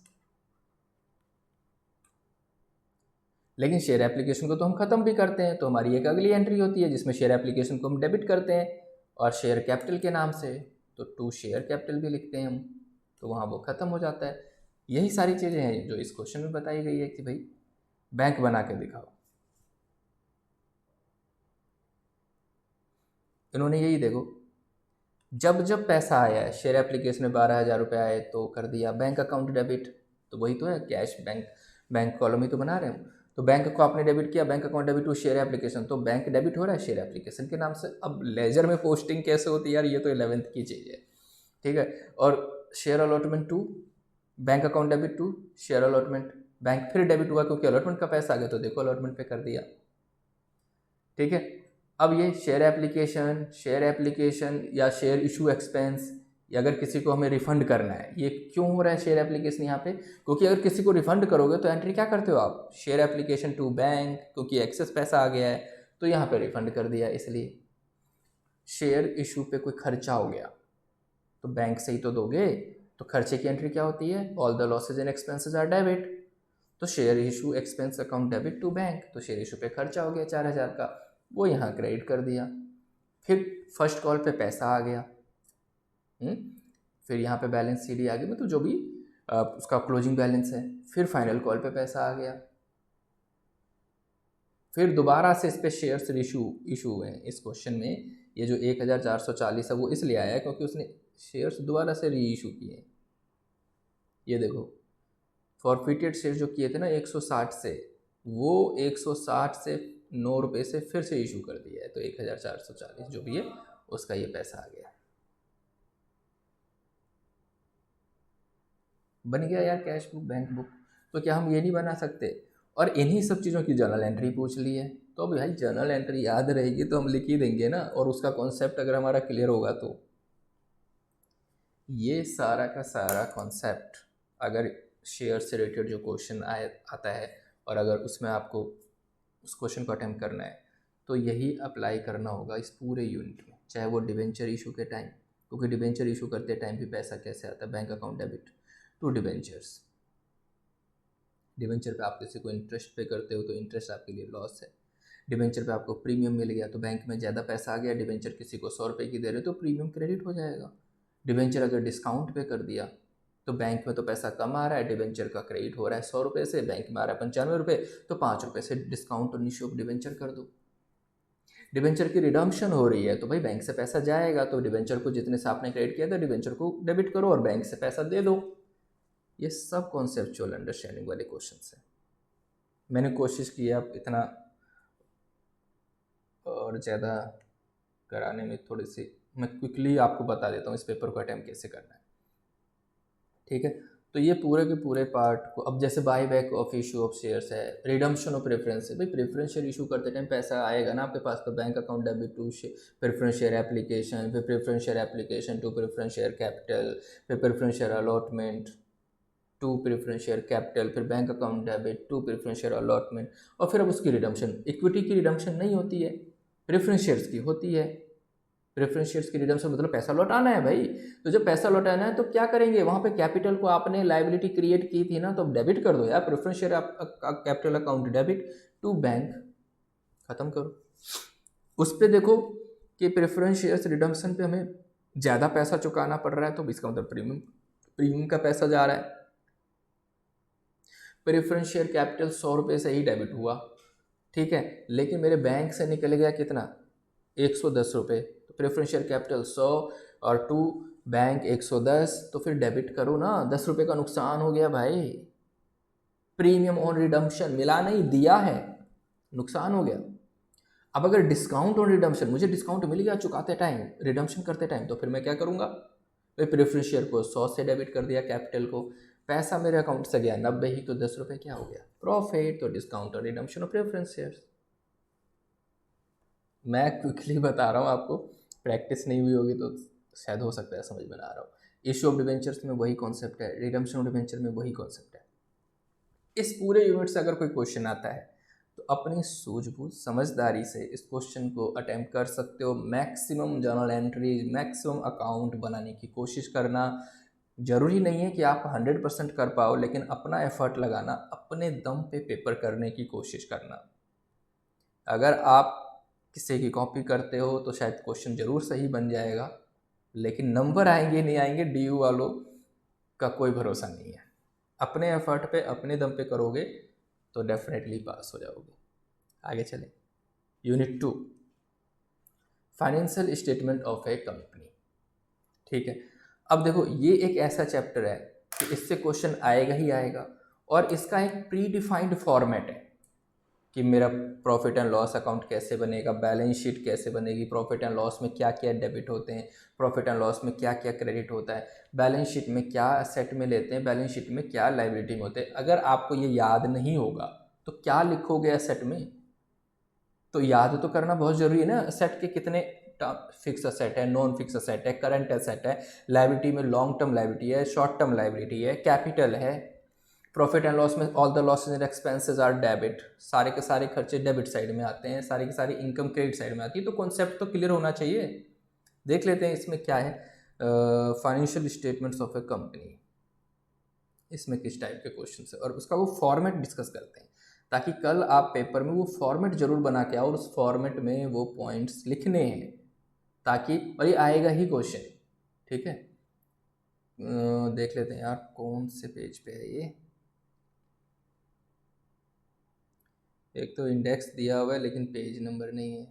लेकिन शेयर एप्लीकेशन को तो हम ख़त्म भी करते हैं, तो हमारी एक अगली एंट्री होती है जिसमें शेयर एप्लीकेशन को हम डेबिट करते हैं और शेयर कैपिटल के नाम से, तो टू शेयर कैपिटल भी लिखते हैं हम, तो वहाँ वो ख़त्म हो जाता है। यही सारी चीज़ें हैं जो इस क्वेश्चन में बताई गई है कि भाई बैंक बना के दिखाओ। इन्होंने यही देखो, जब जब पैसा आया है शेयर एप्लीकेशन में 12,000 रुपये आए तो कर दिया बैंक अकाउंट डेबिट, तो वही तो है कैश बैंक, बैंक कॉलम ही तो बना रहे हैं। तो बैंक को आपने डेबिट किया, bank account debit to share application, तो बैंक डेबिट हो रहा है शेयर एप्लीकेशन के नाम से। अब लेजर में पोस्टिंग कैसे होती है यार, ये तो 11th की चीज़ है। ठीक है। और share allotment to bank account debit to share allotment, bank फिर डेबिट हुआ क्योंकि अलॉटमेंट का पैसा आ गया, तो देखो अलॉटमेंट पे कर दिया। ठीक है। अब ये शेयर एप्लीकेशन या शेयर इशू एक्सपेंस, या अगर किसी को हमें रिफ़ंड करना है, ये क्यों हो रहा है शेयर एप्लीकेशन यहाँ पे? क्योंकि अगर किसी को रिफ़ंड करोगे तो एंट्री क्या करते हो आप? शेयर एप्लीकेशन टू बैंक, क्योंकि एक्सेस पैसा आ गया है तो यहाँ पे रिफ़ंड कर दिया। इसलिए शेयर इशू पे कोई खर्चा हो गया तो बैंक से ही तो दोगे, तो खर्चे की एंट्री क्या होती है? All the losses and expenses are debit, तो share issue expense account debit to bank, तो शेयर इशू पे खर्चा हो गया 4,000 का, वो यहाँ क्रेडिट कर दिया। फिर फर्स्ट कॉल पे पैसा आ गया, फिर यहाँ पे बैलेंस सीडी आ गई, मतलब जो भी उसका क्लोजिंग बैलेंस है। फिर फाइनल कॉल पे पैसा आ गया, फिर दोबारा से इस पे शेयर्स इशू हुए हैं। इस क्वेश्चन में ये जो 1,440 है वो इसलिए आया है क्योंकि उसने शेयर्स दोबारा से री इशू किए। ये देखो, फॉरफिटेड शेयर जो किए थे ना 160 से, वो 160 से 9 रुपये से फिर से इशू कर दिया है, तो 1,440 जो भी है उसका ये पैसा आ गया। बन गया यार कैश बुक, बैंक बुक। तो क्या हम ये नहीं बना सकते? और इन्हीं सब चीज़ों की जर्नल एंट्री पूछ ली है, तो अभी भाई जर्नल एंट्री याद रहेगी तो हम लिख ही देंगे ना, और उसका कॉन्सेप्ट अगर हमारा क्लियर होगा तो ये सारा का सारा कॉन्सेप्ट, अगर शेयर से रिलेटेड जो क्वेश्चन आए आता है और अगर उसमें आपको उस क्वेश्चन को अटैम्प्ट करना है, तो यही अप्लाई करना होगा इस पूरे यूनिट में, चाहे वो डिबेंचर इशू के टाइम, क्योंकि डिबेंचर इशू करते टाइम भी पैसा कैसे आता है? Bank account debit to debentures. Debenture पे आप किसी को इंटरेस्ट पे करते हो तो इंटरेस्ट आपके लिए लॉस है। डिबेंचर पे आपको प्रीमियम मिल गया तो बैंक में ज़्यादा पैसा आ गया, डिबेंचर किसी को 100 रुपये की दे रहे हो तो प्रीमियम क्रेडिट हो जाएगा। डिबेंचर अगर डिस्काउंट पे कर दिया तो बैंक में तो पैसा कम आ रहा है, डिबेंचर का क्रेडिट हो रहा है 100 रुपये से, बैंक में आ रहा है 95 रुपये, तो 5 रुपये से डिस्काउंट और निशुल्क डिबेंचर कर दो। डिबेंचर की रिडम्पशन हो रही है तो भाई बैंक से पैसा जाएगा, तो डिबेंचर को जितने से आपने क्रेडिट किया था डिबेंचर को डेबिट करो और बैंक से पैसा दे दो। ये सब कॉन्सेप्चुअल अंडरस्टैंडिंग वाले क्वेश्चन है। मैंने कोशिश की है अब इतना और ज़्यादा कराने में, थोड़ी सी मैं क्विकली आपको बता देता हूँ इस पेपर को अटैम्प्ट कैसे करना है, ठीक है। तो ये पूरे के पूरे पार्ट को, अब जैसे by back of issue of shares है, रिडम्पशन ऑफ प्रेफरेंस है, भाई प्रेफरेंस शेयर इशू करते टाइम पैसा आएगा ना आपके पास, तो bank account debit to preference share application, फिर preference share application to preference share capital, फिर preference share allotment to preference share capital, फिर bank account debit to preference share allotment, और फिर अब उसकी रिडम्पशन। इक्विटी की रिडम्पशन नहीं होती है, प्रेफरेंस शेयर्स की होती है। प्रेफरेंस शेयर्स की रिडम्पशन मतलब पैसा लौटाना है भाई। तो जब पैसा लौटाना है तो क्या करेंगे, वहाँ पे कैपिटल को आपने लाइबिलिटी क्रिएट की थी ना, तो डेबिट कर दो यार, preference share capital account debit to bank, खत्म करो। उस पर देखो कि प्रेफरेंस शेयर्स रिडम्पशन पे हमें ज़्यादा पैसा चुकाना पड़ रहा है, तो इसका मतलब प्रीमियम का पैसा जा रहा है। प्रेफरेंस शेयर कैपिटल 100 रुपये से ही डेबिट हुआ, ठीक है, लेकिन मेरे बैंक से निकल गया कितना, 110 रुपये, तो प्रेफरेंस शेयर कैपिटल 100 और टू बैंक 110, तो फिर डेबिट करो ना, 10 रुपये का नुकसान हो गया भाई। प्रीमियम ऑन रिडम्पशन मिला नहीं, दिया है, नुकसान हो गया। अब अगर डिस्काउंट ऑन रिडम्पशन, मुझे डिस्काउंट मिल गया चुकाते टाइम, रिडम्पशन करते टाइम, तो फिर मैं क्या करूँगा, भाई प्रेफरेंस शेयर को 100 से डेबिट कर दिया, कैपिटल को, पैसा मेरे अकाउंट से गया 90 ही, तो 10 रुपये क्या हो गया, प्रॉफिट। तो डिस्काउंट और रिडम्पशन ऑफ प्रेफरेंस शेयर्स। मैं क्विकली बता रहा हूँ आपको, प्रैक्टिस नहीं हुई होगी तो शायद हो सकता है समझ में ना आ रहा हो। इशू ऑफ डिवेंचर्स में वही कॉन्सेप्ट है, रिडम्पशन ऑफ डिवेंचर में वही कॉन्सेप्ट है। इस पूरे यूनिट से अगर कोई क्वेश्चन आता है तो अपनी सूझबूझ समझदारी से इस क्वेश्चन को अटेम्प्ट कर सकते हो। Maximum journal entries, maximum account बनाने की कोशिश करना। जरूरी नहीं है कि आप 100% कर पाओ, लेकिन अपना एफर्ट लगाना, अपने दम पे पेपर करने की कोशिश करना। अगर आप किसी की कॉपी करते हो तो शायद क्वेश्चन जरूर सही बन जाएगा, लेकिन नंबर आएंगे नहीं आएंगे DU वालों का कोई भरोसा नहीं है। अपने एफर्ट पे अपने दम पे करोगे तो डेफिनेटली पास हो जाओगे। आगे चलें, unit 2, financial statement of A company, ठीक है। अब देखो ये एक ऐसा चैप्टर है कि इससे क्वेश्चन आएगा ही आएगा, और इसका एक प्री डिफाइंड फॉर्मेट है कि मेरा प्रॉफिट एंड लॉस अकाउंट कैसे बनेगा, बैलेंस शीट कैसे बनेगी, प्रॉफिट एंड लॉस में क्या क्या डेबिट होते हैं, प्रॉफिट एंड लॉस में क्या क्या क्रेडिट होता है, बैलेंस शीट में क्या एसेट में लेते हैं, बैलेंस शीट में क्या लायबिलिटी में होते हैं। अगर आपको ये याद नहीं होगा तो क्या लिखोगे एसेट में, तो याद तो करना बहुत ज़रूरी है ना। एसेट के कितने फिक्स एसेट है, नॉन फिक्स एसेट है, करंट एसेट है, लायबिलिटी में लॉन्ग टर्म लायबिलिटी है, शॉर्ट टर्म लायबिलिटी है, कैपिटल है। प्रॉफिट एंड लॉस में all the losses and expenses are debit, सारे के सारे खर्चे डेबिट साइड में आते हैं, सारी की सारी इनकम क्रेडिट साइड में आती है। तो कॉन्सेप्ट तो क्लियर होना चाहिए। देख लेते हैं इसमें क्या है, financial statements of A company, इसमें किस टाइप के क्वेश्चन है और उसका वो फॉर्मेट डिस्कस करते हैं, ताकि कल आप पेपर में वो फॉर्मेट जरूर बना के आओ और उस फॉर्मेट में वो पॉइंट्स लिखने हैं, ताकि, और ये आएगा ही क्वेश्चन, ठीक है। देख लेते हैं यार कौन से पेज पे है ये। एक तो इंडेक्स दिया हुआ है लेकिन पेज नंबर नहीं है।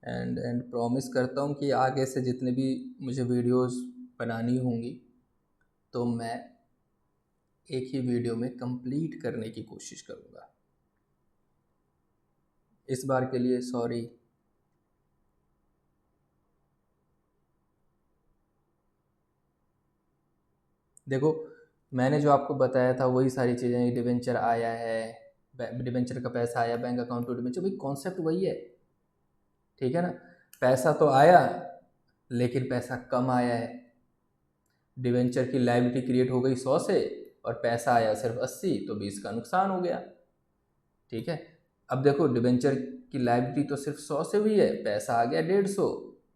एंड प्रॉमिस करता हूँ कि आगे से जितने भी मुझे वीडियोस बनानी होंगी तो मैं एक ही वीडियो में कंप्लीट करने की कोशिश करूँगा। इस बार के लिए सॉरी। देखो मैंने जो आपको बताया था वही सारी चीज़ें, डिबेंचर आया है, डिबेंचर का पैसा आया बैंक अकाउंट टू डिबेंचर, भाई कॉन्सेप्ट वही है, ठीक है ना। पैसा तो आया लेकिन पैसा कम आया है। डिवेंचर की लायबिलिटी क्रिएट हो गई 100 से और पैसा आया सिर्फ 80, तो 20 का नुकसान हो गया, ठीक है। अब देखो डिवेंचर की लायबिलिटी तो सिर्फ 100 से हुई है, पैसा आ गया 150,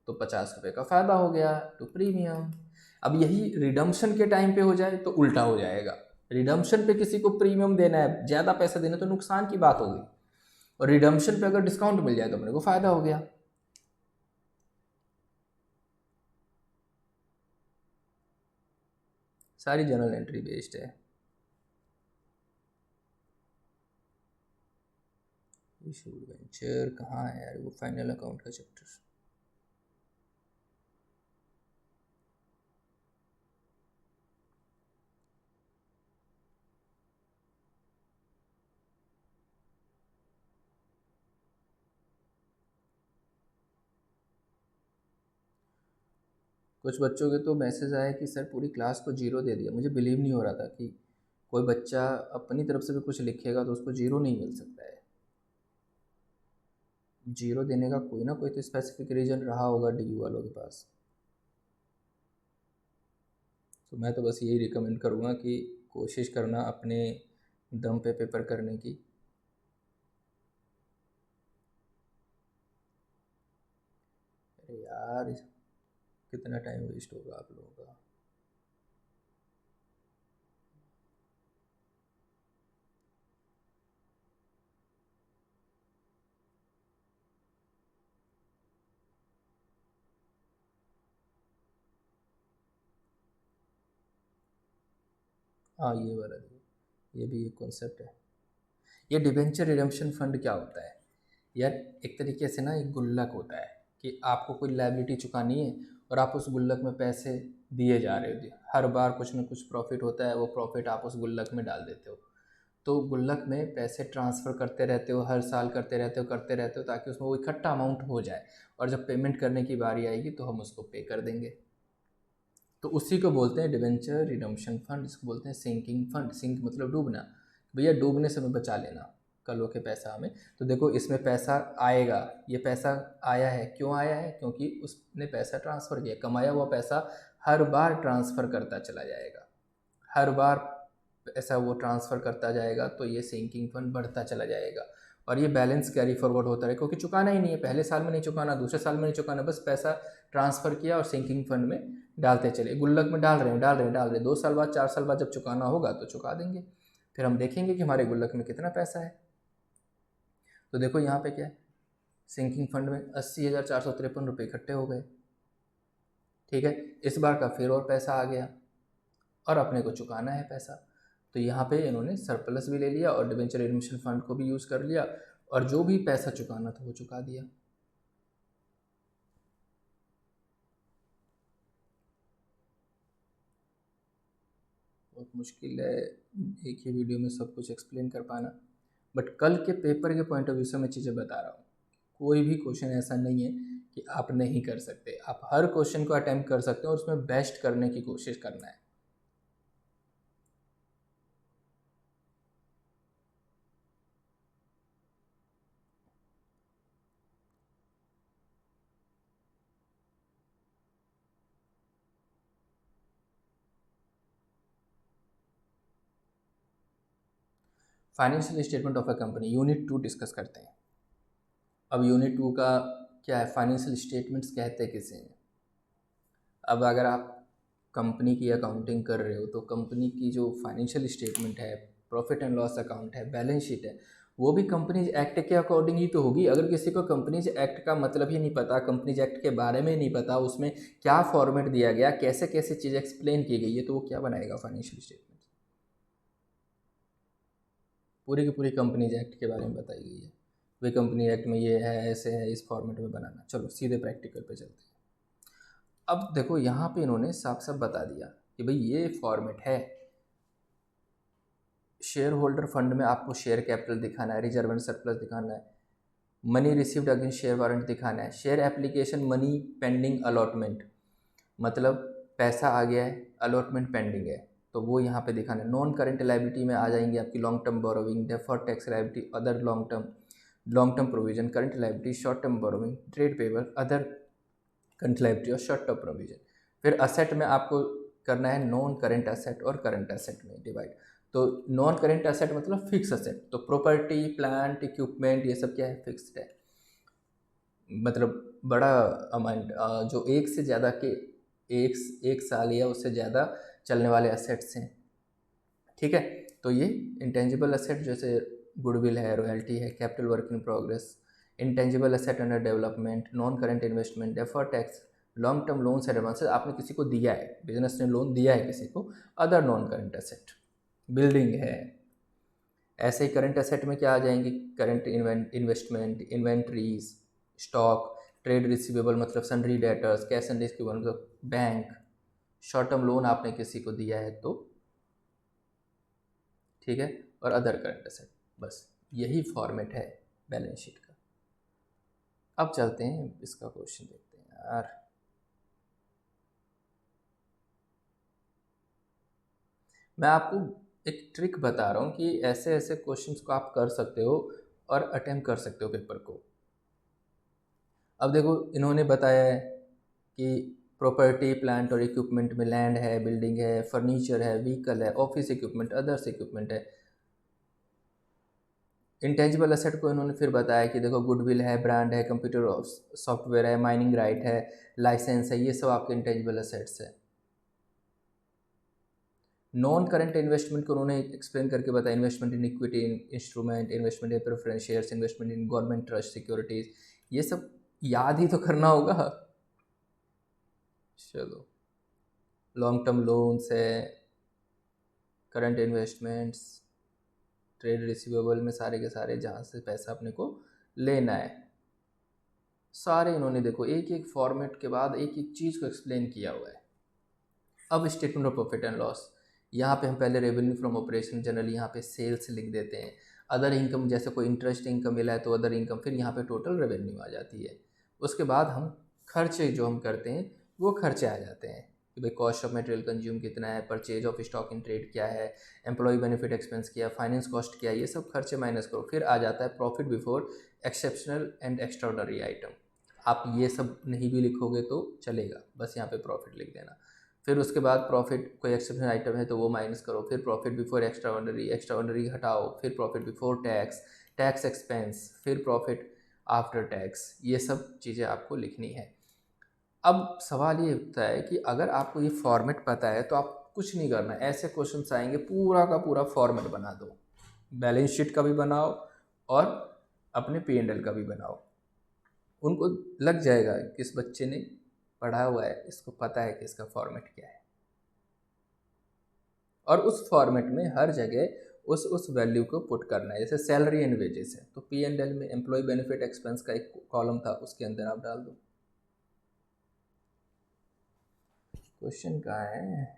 तो 50 रुपये का फ़ायदा हो गया टू प्रीमियम। अब यही रिडम्पशन के टाइम पे हो जाए तो उल्टा हो जाएगा। रिडम्पशन पे किसी को प्रीमियम देना है, ज़्यादा पैसा देना, तो नुकसान की बात होगी, और रिडम्पशन पे अगर डिस्काउंट मिल जाए तो अपने को फ़ायदा हो गया। सारी जर्नल एंट्री बेस्ड है। इशूड वेंचर कहाँ है यार, वो फाइनल अकाउंट का चैप्टर। कुछ बच्चों के तो मैसेज आया कि सर पूरी क्लास को जीरो दे दिया। मुझे बिलीव नहीं हो रहा था कि कोई बच्चा अपनी तरफ से भी कुछ लिखेगा तो उसको जीरो नहीं मिल सकता है। जीरो देने का कोई ना कोई तो स्पेसिफिक रीज़न रहा होगा DU वालों के पास। तो मैं तो बस यही रिकमेंड करूँगा कि कोशिश करना अपने दम पे पेपर करने की। अरे यार कितना टाइम वेस्ट होगा आप लोगों का। हाँ ये वाला ये भी एक कॉन्सेप्ट है। ये डिबेंचर रिडेम्पशन फंड क्या होता है यार? एक तरीके से ना एक गुल्लक होता है कि आपको कोई लायबिलिटी चुकानी है और आप उस गुल्लक में पैसे दिए जा रहे हो। हर बार कुछ ना कुछ प्रॉफिट होता है, वो प्रॉफिट आप उस गुल्लक में डाल देते हो। तो गुल्लक में पैसे ट्रांसफ़र करते रहते हो, हर साल करते रहते हो ताकि उसमें वो इकट्ठा अमाउंट हो जाए, और जब पेमेंट करने की बारी आएगी तो हम उसको पे कर देंगे। तो उसी को बोलते हैं डिबेंचर रिडम्पशन फंड, इसको बोलते हैं सिंकिंग फंड। सिंक मतलब डूबना, भैया डूबने से हमें बचा लेना कल के पैसा हमें। तो देखो इसमें पैसा आएगा, ये पैसा आया है, क्यों आया है? क्योंकि उसने पैसा ट्रांसफ़र किया, कमाया हुआ पैसा हर बार ट्रांसफ़र करता चला जाएगा, हर बार ऐसा वो ट्रांसफ़र करता जाएगा, तो ये सिंकिंग फंड बढ़ता चला जाएगा और ये बैलेंस कैरी फॉरवर्ड होता रहे, क्योंकि चुकाना ही नहीं है, पहले साल में नहीं चुकाना, दूसरे साल में नहीं चुकाना, बस पैसा ट्रांसफ़र किया और सिंकिंग फंड में डालते चले, गुल्लक में डाल रहे हैं 2 साल बाद 4 साल बाद जब चुकाना होगा तो चुका देंगे, फिर हम देखेंगे कि हमारे गुल्लक में कितना पैसा है। तो देखो यहाँ पे क्या है, सिंकिंग फंड में 80,453 रुपये इकट्ठे हो गए। ठीक है, इस बार का फिर और पैसा आ गया और अपने को चुकाना है पैसा, तो यहाँ पे इन्होंने सरप्लस भी ले लिया और डिबेंचर रिडेम्पशन फंड को भी यूज़ कर लिया और जो भी पैसा चुकाना था वो चुका दिया। बहुत मुश्किल है एक ही वीडियो में सब कुछ एक्सप्लेन कर पाना, बट कल के पेपर के पॉइंट ऑफ व्यू से मैं चीज़ें बता रहा हूँ। कोई भी क्वेश्चन ऐसा नहीं है कि आप नहीं कर सकते, आप हर क्वेश्चन को अटेम्प्ट कर सकते हो और उसमें बेस्ट करने की कोशिश करना है। Financial statement of a company unit 2 discuss करते हैं। अब यूनिट 2 का क्या है, फाइनेंशियल स्टेटमेंट्स कहते किसे हैं। अब अगर आप कंपनी की अकाउंटिंग कर रहे हो तो कंपनी की जो फाइनेंशियल स्टेटमेंट है, प्रॉफिट एंड लॉस अकाउंट है, बैलेंस शीट है, वो भी कंपनीज एक्ट के अकॉर्डिंग ही तो होगी। अगर किसी को कंपनीज एक्ट का मतलब ही नहीं पता, कंपनीज एक्ट के बारे में नहीं पता, उसमें क्या फॉर्मेट दिया गया, कैसे कैसे चीज़ एक्सप्लेन की गई है, तो वो क्या बनाएगा फाइनेंशियल स्टेटमेंट। पूरी की पूरी कंपनीज एक्ट के बारे में बताई गई है, वे कंपनी एक्ट में ये है, ऐसे है, इस फॉर्मेट में बनाना। चलो सीधे प्रैक्टिकल पे चलते हैं। अब देखो यहाँ पे इन्होंने साफ साफ बता दिया कि भाई ये फॉर्मेट है। शेयर होल्डर फंड में आपको शेयर कैपिटल दिखाना है, रिजर्व एंड सरप्लस दिखाना है, money received against share warrant दिखाना है, share application money pending allotment, मतलब पैसा आ गया है, अलॉटमेंट पेंडिंग है, तो वो यहाँ पे दिखाना है। नॉन करेंट लाइबिलिटी में आ जाएंगी आपकी long term borrowing, deferred tax liability, other long term provision, current liability, short term borrowing, trade payable, other current liability और शॉर्ट टर्म प्रोविजन। फिर असेट में आपको करना है नॉन करेंट असेट और करंट असेट में डिवाइड। तो नॉन करेंट असेट मतलब फिक्स असेट, तो प्रॉपर्टी, प्लांट, इक्विपमेंट, ये सब क्या है, फिक्स्ड है, मतलब बड़ा अमाउंट जो एक से ज़्यादा के एक साल या उससे ज़्यादा चलने वाले असेट्स हैं। ठीक है, तो ये इंटेंजिबल असेट जैसे गुडविल है, रॉयल्टी है, capital work in progress, intangible asset under development, non current investment, deferred tax long term loans advances आपने किसी को दिया है, बिजनेस ने लोन दिया है किसी को। Other non current asset building है। ऐसे ही करंट एसेट में क्या आ जाएंगे, current investment, inventories, stock, trade receivable मतलब sundry debtors, cash and receivable मतलब बैंक, शॉर्ट टर्म लोन आपने किसी को दिया है तो, ठीक है, और अदर करंट एसेट। बस यही फॉर्मेट है बैलेंस शीट का। अब चलते हैं इसका क्वेश्चन देखते हैं यार। मैं आपको एक ट्रिक बता रहा हूँ कि ऐसे ऐसे क्वेश्चंस को आप कर सकते हो और अटेम्प्ट कर सकते हो पेपर को। अब देखो इन्होंने बताया है कि प्रॉपर्टी प्लांट और इक्विपमेंट में लैंड है, बिल्डिंग है, फर्नीचर है, व्हीकल है, ऑफिस इक्विपमेंट, अदर्स इक्विपमेंट है। इंटेंजिबल एसेट को इन्होंने फिर बताया कि देखो गुडविल है, ब्रांड है, कंप्यूटर सॉफ्टवेयर है, माइनिंग राइट है, लाइसेंस है, ये सब आपके इंटेंजिबल एसेट्स है। नॉन करंट इन्वेस्टमेंट को उन्होंने एक्सप्लेन करके बताया, investment in equity instrument, investment in preference shares, investment in government trust securities. ये सब याद ही तो करना होगा। चलो, लॉन्ग टर्म लोन्स है, करंट इन्वेस्टमेंट्स, ट्रेड रिसीवेबल में सारे के सारे जहाँ से पैसा अपने को लेना है, सारे इन्होंने देखो एक एक फॉर्मेट के बाद एक एक चीज़ को एक्सप्लेन किया हुआ है। अब statement of profit and loss, यहाँ पे हम पहले रेवेन्यू फ्रॉम ऑपरेशन, जनरली यहाँ पे सेल्स लिख देते हैं। अदर इनकम जैसे कोई इंटरेस्ट इनकम मिला है तो अदर इनकम, फिर यहाँ पे टोटल रेवेन्यू आ जाती है। उसके बाद हम खर्चे जो हम करते हैं वो खर्चे आ जाते हैं कि भाई कॉस्ट ऑफ मटेरियल कंज्यूम कितना है, purchase of stock in trade क्या है, एम्प्लॉय बेनिफिट एक्सपेंस क्या है, फाइनेंस कॉस्ट क्या है, ये सब खर्चे माइनस करो। फिर आ जाता है profit before exceptional and extraordinary item. आप ये सब नहीं भी लिखोगे तो चलेगा, बस यहाँ पे प्रॉफिट लिख देना। फिर उसके बाद प्रॉफिट कोई एक्सेप्शनल आइटम है तो वो माइनस करो, फिर प्रॉफिट बिफोर एक्स्ट्राऑर्डिनरी हटाओ, फिर profit before tax, tax expense, फिर प्रॉफिट आफ्टर टैक्स, ये सब चीज़ें आपको लिखनी है। अब सवाल ये उठता है कि अगर आपको ये फॉर्मेट पता है तो आप कुछ नहीं करना, ऐसे क्वेश्चन आएंगे पूरा का पूरा फॉर्मेट बना दो, बैलेंस शीट का भी बनाओ और अपने P&L का भी बनाओ। उनको लग जाएगा कि इस बच्चे ने पढ़ा हुआ है, इसको पता है कि इसका फॉर्मेट क्या है, और उस फॉर्मेट में हर जगह उस वैल्यू को पुट करना है। जैसे सैलरी एंड वेजेस है तो P&L में एम्प्लॉय बेनिफिट एक्सपेंस का एक कॉलम था, उसके अंदर आप डाल दो। क्वेश्चन कहाँ है?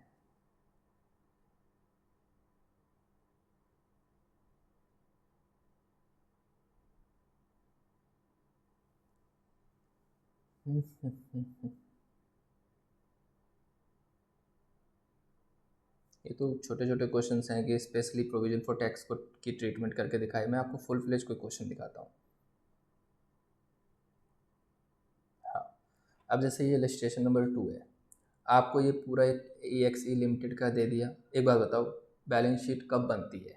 ये तो छोटे छोटे क्वेश्चंस हैं कि स्पेशली प्रोविजन फॉर टैक्स को की ट्रीटमेंट करके दिखाए। मैं आपको फुल फ्लेज कोई क्वेश्चन दिखाता हूँ। हाँ, अब जैसे ये इलस्ट्रेशन नंबर 2 है, आपको ये पूरा एक EXE लिमिटेड का दे दिया। एक बात बताओ, बैलेंस शीट कब बनती है?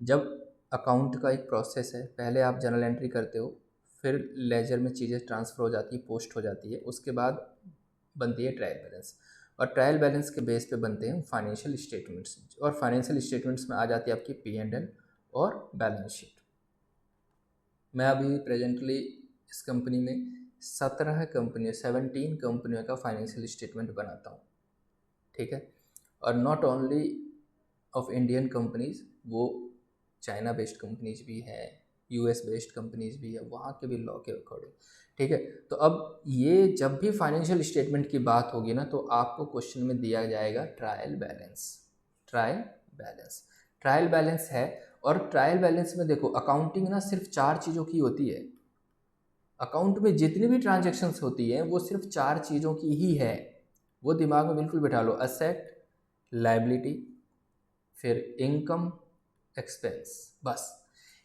जब अकाउंट का एक प्रोसेस है, पहले आप जर्नल एंट्री करते हो, फिर लेजर में चीज़ें ट्रांसफ़र हो जाती है, पोस्ट हो जाती है, उसके बाद बनती है ट्रायल बैलेंस, और ट्रायल बैलेंस के बेस पे बनते हैं फाइनेंशियल स्टेटमेंट्स, और फाइनेंशियल स्टेटमेंट्स में आ जाती है आपकी P&L और बैलेंस शीट। मैं अभी प्रेजेंटली इस कंपनी में 17 कंपनियों का फाइनेंशियल स्टेटमेंट बनाता हूँ, ठीक है। और not only of Indian companies, वो चाइना बेस्ड कंपनीज भी हैं, US बेस्ड कंपनीज भी है, वहाँ के भी लॉ के अकॉर्डिंग, ठीक है। तो अब ये जब भी फाइनेंशियल स्टेटमेंट की बात होगी ना, तो आपको क्वेश्चन में दिया जाएगा ट्रायल बैलेंस। ट्रायल बैलेंस है, और ट्रायल बैलेंस में देखो अकाउंटिंग ना सिर्फ 4 चीज़ों की होती है। अकाउंट में जितनी भी ट्रांजेक्शन्स होती हैं वो सिर्फ 4 चीज़ों की ही है, वो दिमाग में बिल्कुल बिठा लो। असेट, लायबिलिटी, फिर इनकम, एक्सपेंस, बस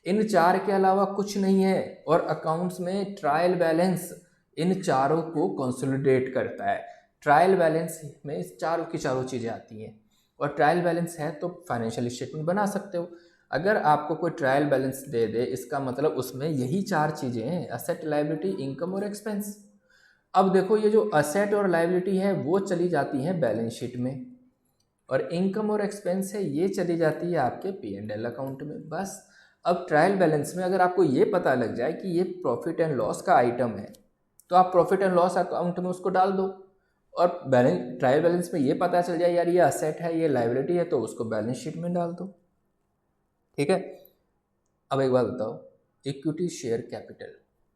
इन 4 के अलावा कुछ नहीं है। और अकाउंट्स में ट्रायल बैलेंस इन चारों को कंसोलिडेट करता है। ट्रायल बैलेंस में चारों की चारों चीज़ें आती हैं, और ट्रायल बैलेंस है तो फाइनेंशियल स्टेटमेंट बना सकते हो। अगर आपको कोई ट्रायल बैलेंस दे दे, इसका मतलब उसमें यही 4 चीज़ें हैं, असेट, लायबिलिटी, इनकम और एक्सपेंस। अब देखो ये जो असेट और लायबिलिटी है वो चली जाती हैं बैलेंस शीट में, और इनकम और एक्सपेंस है ये चली जाती है आपके P&L अकाउंट में, बस। अब ट्रायल बैलेंस में अगर आपको ये पता लग जाए कि ये प्रॉफिट एंड लॉस का आइटम है, तो आप प्रॉफिट एंड लॉस अकाउंट में उसको डाल दो, और बैलेंस ट्रायल बैलेंस में ये पता चल जाए यार ये असेट है ये लाइबिलिटी है, तो उसको बैलेंस शीट में डाल दो। ठीक है। अब एक बात बताओ, इक्विटी शेयर कैपिटल,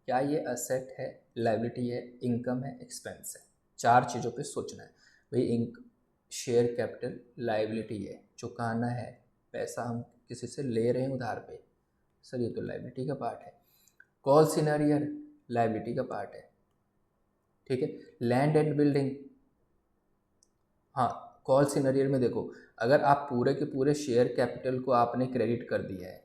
क्या ये असेट है, लाइबिलिटी है, इनकम है, एक्सपेंस है? 4 चीज़ों पे सोचना है भाई। शेयर कैपिटल लाइबिलिटी है, चुकाना है, पैसा हम किसी से ले रहे हैं उधार पे, सर ये तो लाइबिलिटी का पार्ट है। कॉल सिनेरियर लाइबिलिटी का पार्ट है। ठीक है। लैंड एंड बिल्डिंग, हाँ कॉल सिनेरियर में देखो, अगर आप पूरे के पूरे शेयर कैपिटल को आपने क्रेडिट कर दिया है,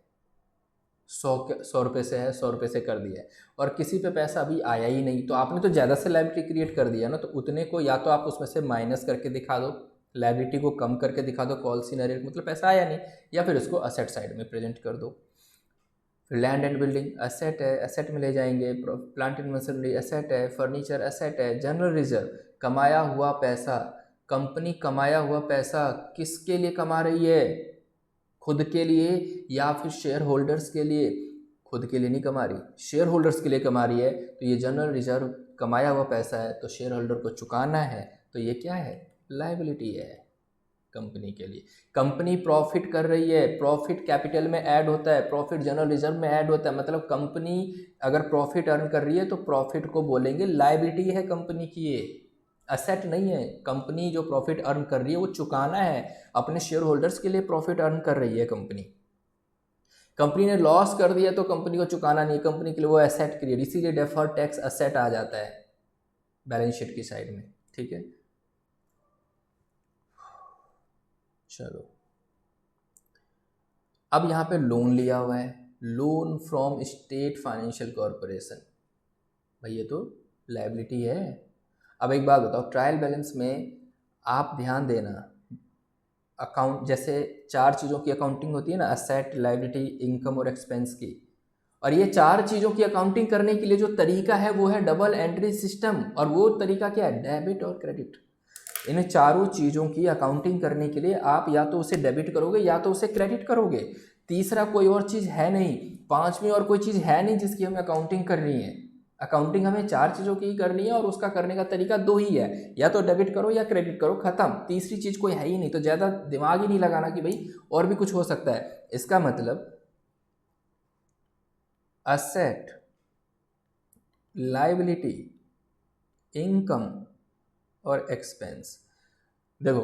100 रुपये से है, 100 रुपये से कर दिया है, और किसी पे पैसा अभी आया ही नहीं, तो आपने तो ज़्यादा से लाइबिलिटी क्रिएट कर दिया ना, तो उतने को या तो आप उसमें से माइनस करके दिखा दो, लाइबिलिटी को कम करके दिखा दो कॉल सिनेरियो, मतलब पैसा आया नहीं, या फिर उसको असेट साइड में प्रेजेंट कर दो। फिर लैंड एंड बिल्डिंग असेट है, असेट में ले जाएंगे। प्लांट एंड मशीनरी असेट है, फर्नीचर असेट है। जनरल रिजर्व कमाया हुआ पैसा, कंपनी कमाया हुआ पैसा किसके लिए कमा रही है, खुद के लिए या फिर शेयर होल्डर्स के लिए? खुद के लिए नहीं कमा रही, शेयर होल्डर्स के लिए कमा रही है, तो ये जनरल रिजर्व कमाया हुआ पैसा है, तो शेयर होल्डर को चुकाना है, तो ये क्या है, लायबिलिटी है कंपनी के लिए। कंपनी प्रॉफिट कर रही है, प्रॉफिट कैपिटल में ऐड होता है, प्रॉफिट जनरल रिजर्व में ऐड होता है, मतलब कंपनी अगर प्रॉफिट अर्न कर रही है तो प्रॉफिट को बोलेंगे लायबिलिटी है कंपनी की, ये असेट नहीं है। कंपनी जो प्रॉफिट अर्न कर रही है वो चुकाना है, अपने शेयर होल्डर्स के लिए प्रॉफिट अर्न कर रही है कंपनी। कंपनी ने लॉस कर दिया तो कंपनी को चुकाना नहीं, कंपनी के लिए वो एसेट क्रिएट, इसीलिए डेफर्ड टैक्स असेट आ जाता है बैलेंस शीट की साइड में। ठीक है, चलो अब यहाँ पे लोन लिया हुआ है, loan from state financial corporation, भाई ये तो लायबिलिटी है। अब एक बात बताओ, ट्रायल बैलेंस में आप ध्यान देना, अकाउंट जैसे 4 चीज़ों की अकाउंटिंग होती है ना, असेट, लायबिलिटी, इनकम और एक्सपेंस की, और ये 4 चीज़ों की अकाउंटिंग करने के लिए जो तरीका है वो है डबल एंट्री सिस्टम। और वो तरीका क्या है, डेबिट और क्रेडिट। इन चारों चीज़ों की अकाउंटिंग करने के लिए आप या तो उसे डेबिट करोगे या तो उसे क्रेडिट करोगे, तीसरा कोई और चीज़ है नहीं, पांचवी और कोई चीज़ है नहीं जिसकी हमें अकाउंटिंग करनी है। अकाउंटिंग हमें 4 चीज़ों की ही करनी है और उसका करने का तरीका 2 ही है, या तो डेबिट करो या क्रेडिट करो, खत्म, तीसरी चीज़ कोई है ही नहीं। तो ज़्यादा दिमाग ही नहीं लगाना कि भाई और भी कुछ हो सकता है। इसका मतलब असेट, लायबिलिटी, इनकम और एक्सपेंस। देखो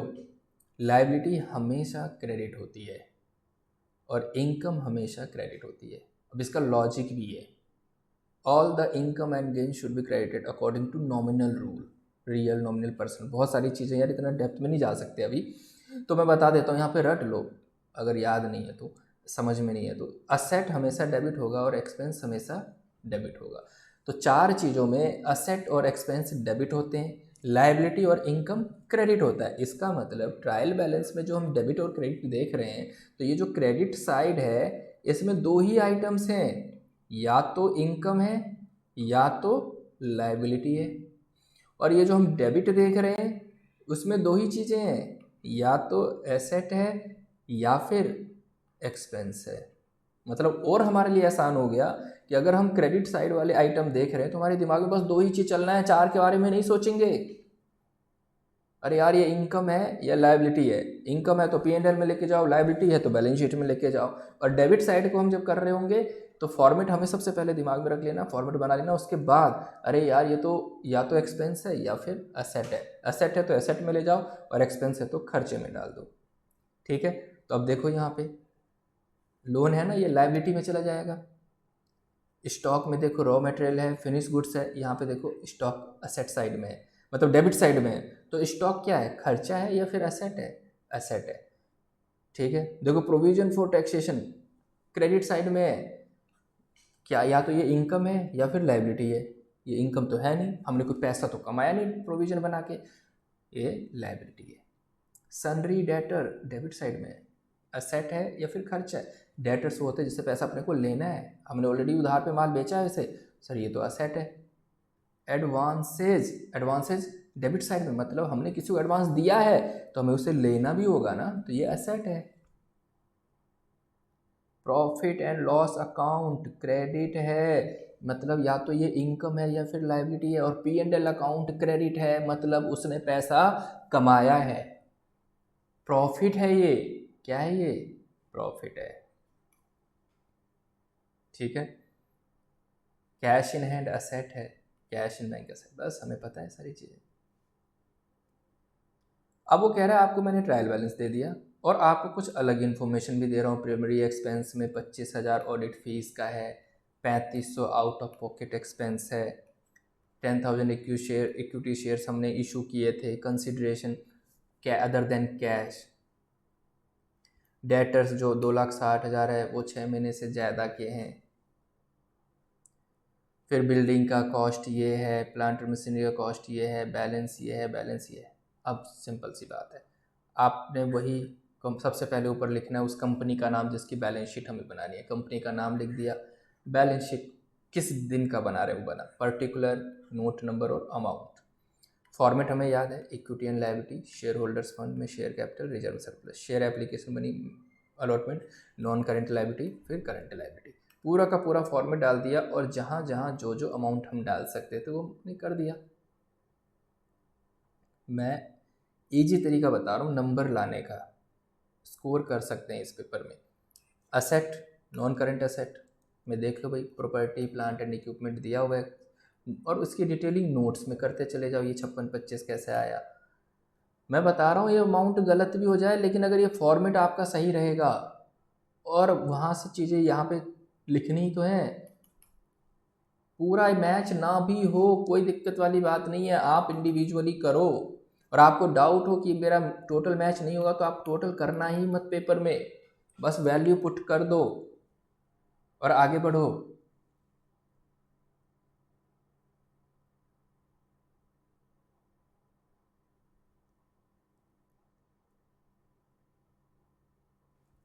लायबिलिटी हमेशा क्रेडिट होती है और इनकम हमेशा क्रेडिट होती है। अब इसका लॉजिक भी है, all the income and gain should be credited according to nominal rule, real, nominal, personal, बहुत सारी चीज़ें यार, इतना डेप्थ में नहीं जा सकते अभी, तो मैं बता देता हूँ, यहाँ पे रट लो अगर याद नहीं है तो, समझ में नहीं है तो। असेट हमेशा डेबिट होगा और एक्सपेंस हमेशा डेबिट होगा। तो 4 चीज़ों में असेट और एक्सपेंस डेबिट होते हैं, लायबिलिटी और इनकम क्रेडिट होता है। इसका मतलब ट्रायल बैलेंस में जो हम डेबिट और क्रेडिट देख रहे हैं, तो ये जो क्रेडिट साइड है इसमें 2 ही आइटम्स हैं, या तो इनकम है या तो लायबिलिटी है। और ये जो हम डेबिट देख रहे हैं उसमें 2 ही चीज़ें हैं, या तो एसेट है या फिर एक्सपेंस है। मतलब और हमारे लिए आसान हो गया कि अगर हम क्रेडिट साइड वाले आइटम देख रहे हैं तो हमारे दिमाग में बस 2 ही चीज़ चलना है, 4 के बारे में नहीं सोचेंगे। अरे यार ये इनकम है या लायबिलिटी है, इनकम है तो P&L में लेके जाओ, लायबिलिटी है तो बैलेंस शीट में लेके जाओ। और डेबिट साइड को हम जब कर रहे होंगे तो फॉर्मेट हमें सबसे पहले दिमाग में रख लेना, फॉर्मेट बना लेना, उसके बाद अरे यार ये तो या तो एक्सपेंस है या फिर असेट है, असेट है तो एसेट में ले जाओ और एक्सपेंस है तो खर्चे में डाल दो। ठीक है, तो अब देखो यहाँ पे लोन है ना, ये लायबिलिटी में चला जाएगा। स्टॉक में देखो रॉ मटेरियल है, फिनिश गुड्स है, यहाँ पे देखो स्टॉक असेट साइड में है, मतलब डेबिट साइड में है। तो स्टॉक क्या है, खर्चा है या फिर एसेट है, एसेट है। ठीक है, देखो provision for taxation credit side में है, क्या या तो ये इनकम है या फिर लायबिलिटी है। ये इनकम तो है नहीं, हमने कोई पैसा तो कमाया नहीं प्रोविजन बना के, ये लायबिलिटी है। सनरी डेटर डेबिट साइड में है, असेट है या फिर खर्चा है। डेटर्स वो होते हैं जिससे पैसा अपने को लेना है, हमने ऑलरेडी उधार पे माल बेचा है इसे, सर ये तो असेट है। एडवांसेज, एडवांसेज डेबिट साइड में, मतलब हमने किसी को एडवांस दिया है तो हमें उसे लेना भी होगा ना, तो ये असेट है। Profit and loss account credit है, मतलब या तो ये इनकम है या फिर लायबिलिटी है, और P and L account credit है मतलब उसने पैसा कमाया है, प्रॉफिट है ये। क्या है ये? प्रॉफिट है। ठीक है। कैश इन हैंड असेट है, कैश इन बैंक असेट, बस हमें पता है सारी चीज़ें। अब वो कह रहा है आपको मैंने ट्रायल बैलेंस दे दिया और आपको कुछ अलग इन्फॉर्मेशन भी दे रहा हूँ। प्राइमरी एक्सपेंस में 25,000 ऑडिट फीस का है, 3500 आउट ऑफ पॉकेट एक्सपेंस है, 10,000 इक्विटी शेयर्स हमने इशू किए थे, कंसिडरेशन क्या अदर देन कैश, डेटर्स जो 2,60,000 है वो 6 महीने से ज़्यादा के हैं, फिर बिल्डिंग का कॉस्ट ये है, प्लांट और मशीनरी का कॉस्ट ये है, बैलेंस ये है, बैलेंस ये है। अब सिंपल सी बात है, आपने वही सबसे पहले ऊपर लिखना है उस कंपनी का नाम जिसकी बैलेंस शीट हमें बनानी है। कंपनी का नाम लिख दिया, बैलेंस शीट किस दिन का बना रहे हो बना, पर्टिकुलर, नोट नंबर और अमाउंट। फॉर्मेट हमें याद है, equity and liability, share holders fund में share capital, reserve surplus, share application money allotment, non current liability, फिर करेंट लायबिलिटी। पूरा का पूरा फॉर्मेट डाल दिया और जहाँ जहाँ जो जो अमाउंट हम डाल सकते थे वो हमने कर दिया। मैं इजी तरीका बता रहा हूँ नंबर लाने का, स्कोर कर सकते हैं इस पेपर में। असेट, नॉन करेंट असेट में देख लो भाई, प्रॉपर्टी प्लांट एंड इक्विपमेंट दिया हुआ है और उसकी डिटेलिंग नोट्स में करते चले जाओ। ये 56-25 कैसे आया, मैं बता रहा हूँ ये अमाउंट गलत भी हो जाए लेकिन अगर ये फॉर्मेट आपका सही रहेगा और वहाँ से चीज़ें यहाँ पे लिखनी ही तो है, पूरा मैच ना भी हो कोई दिक्कत वाली बात नहीं है, आप इंडिविजुअली करो। और आपको डाउट हो कि मेरा टोटल मैच नहीं होगा तो आप टोटल करना ही मत पेपर में, बस वैल्यू पुट कर दो और आगे बढ़ो।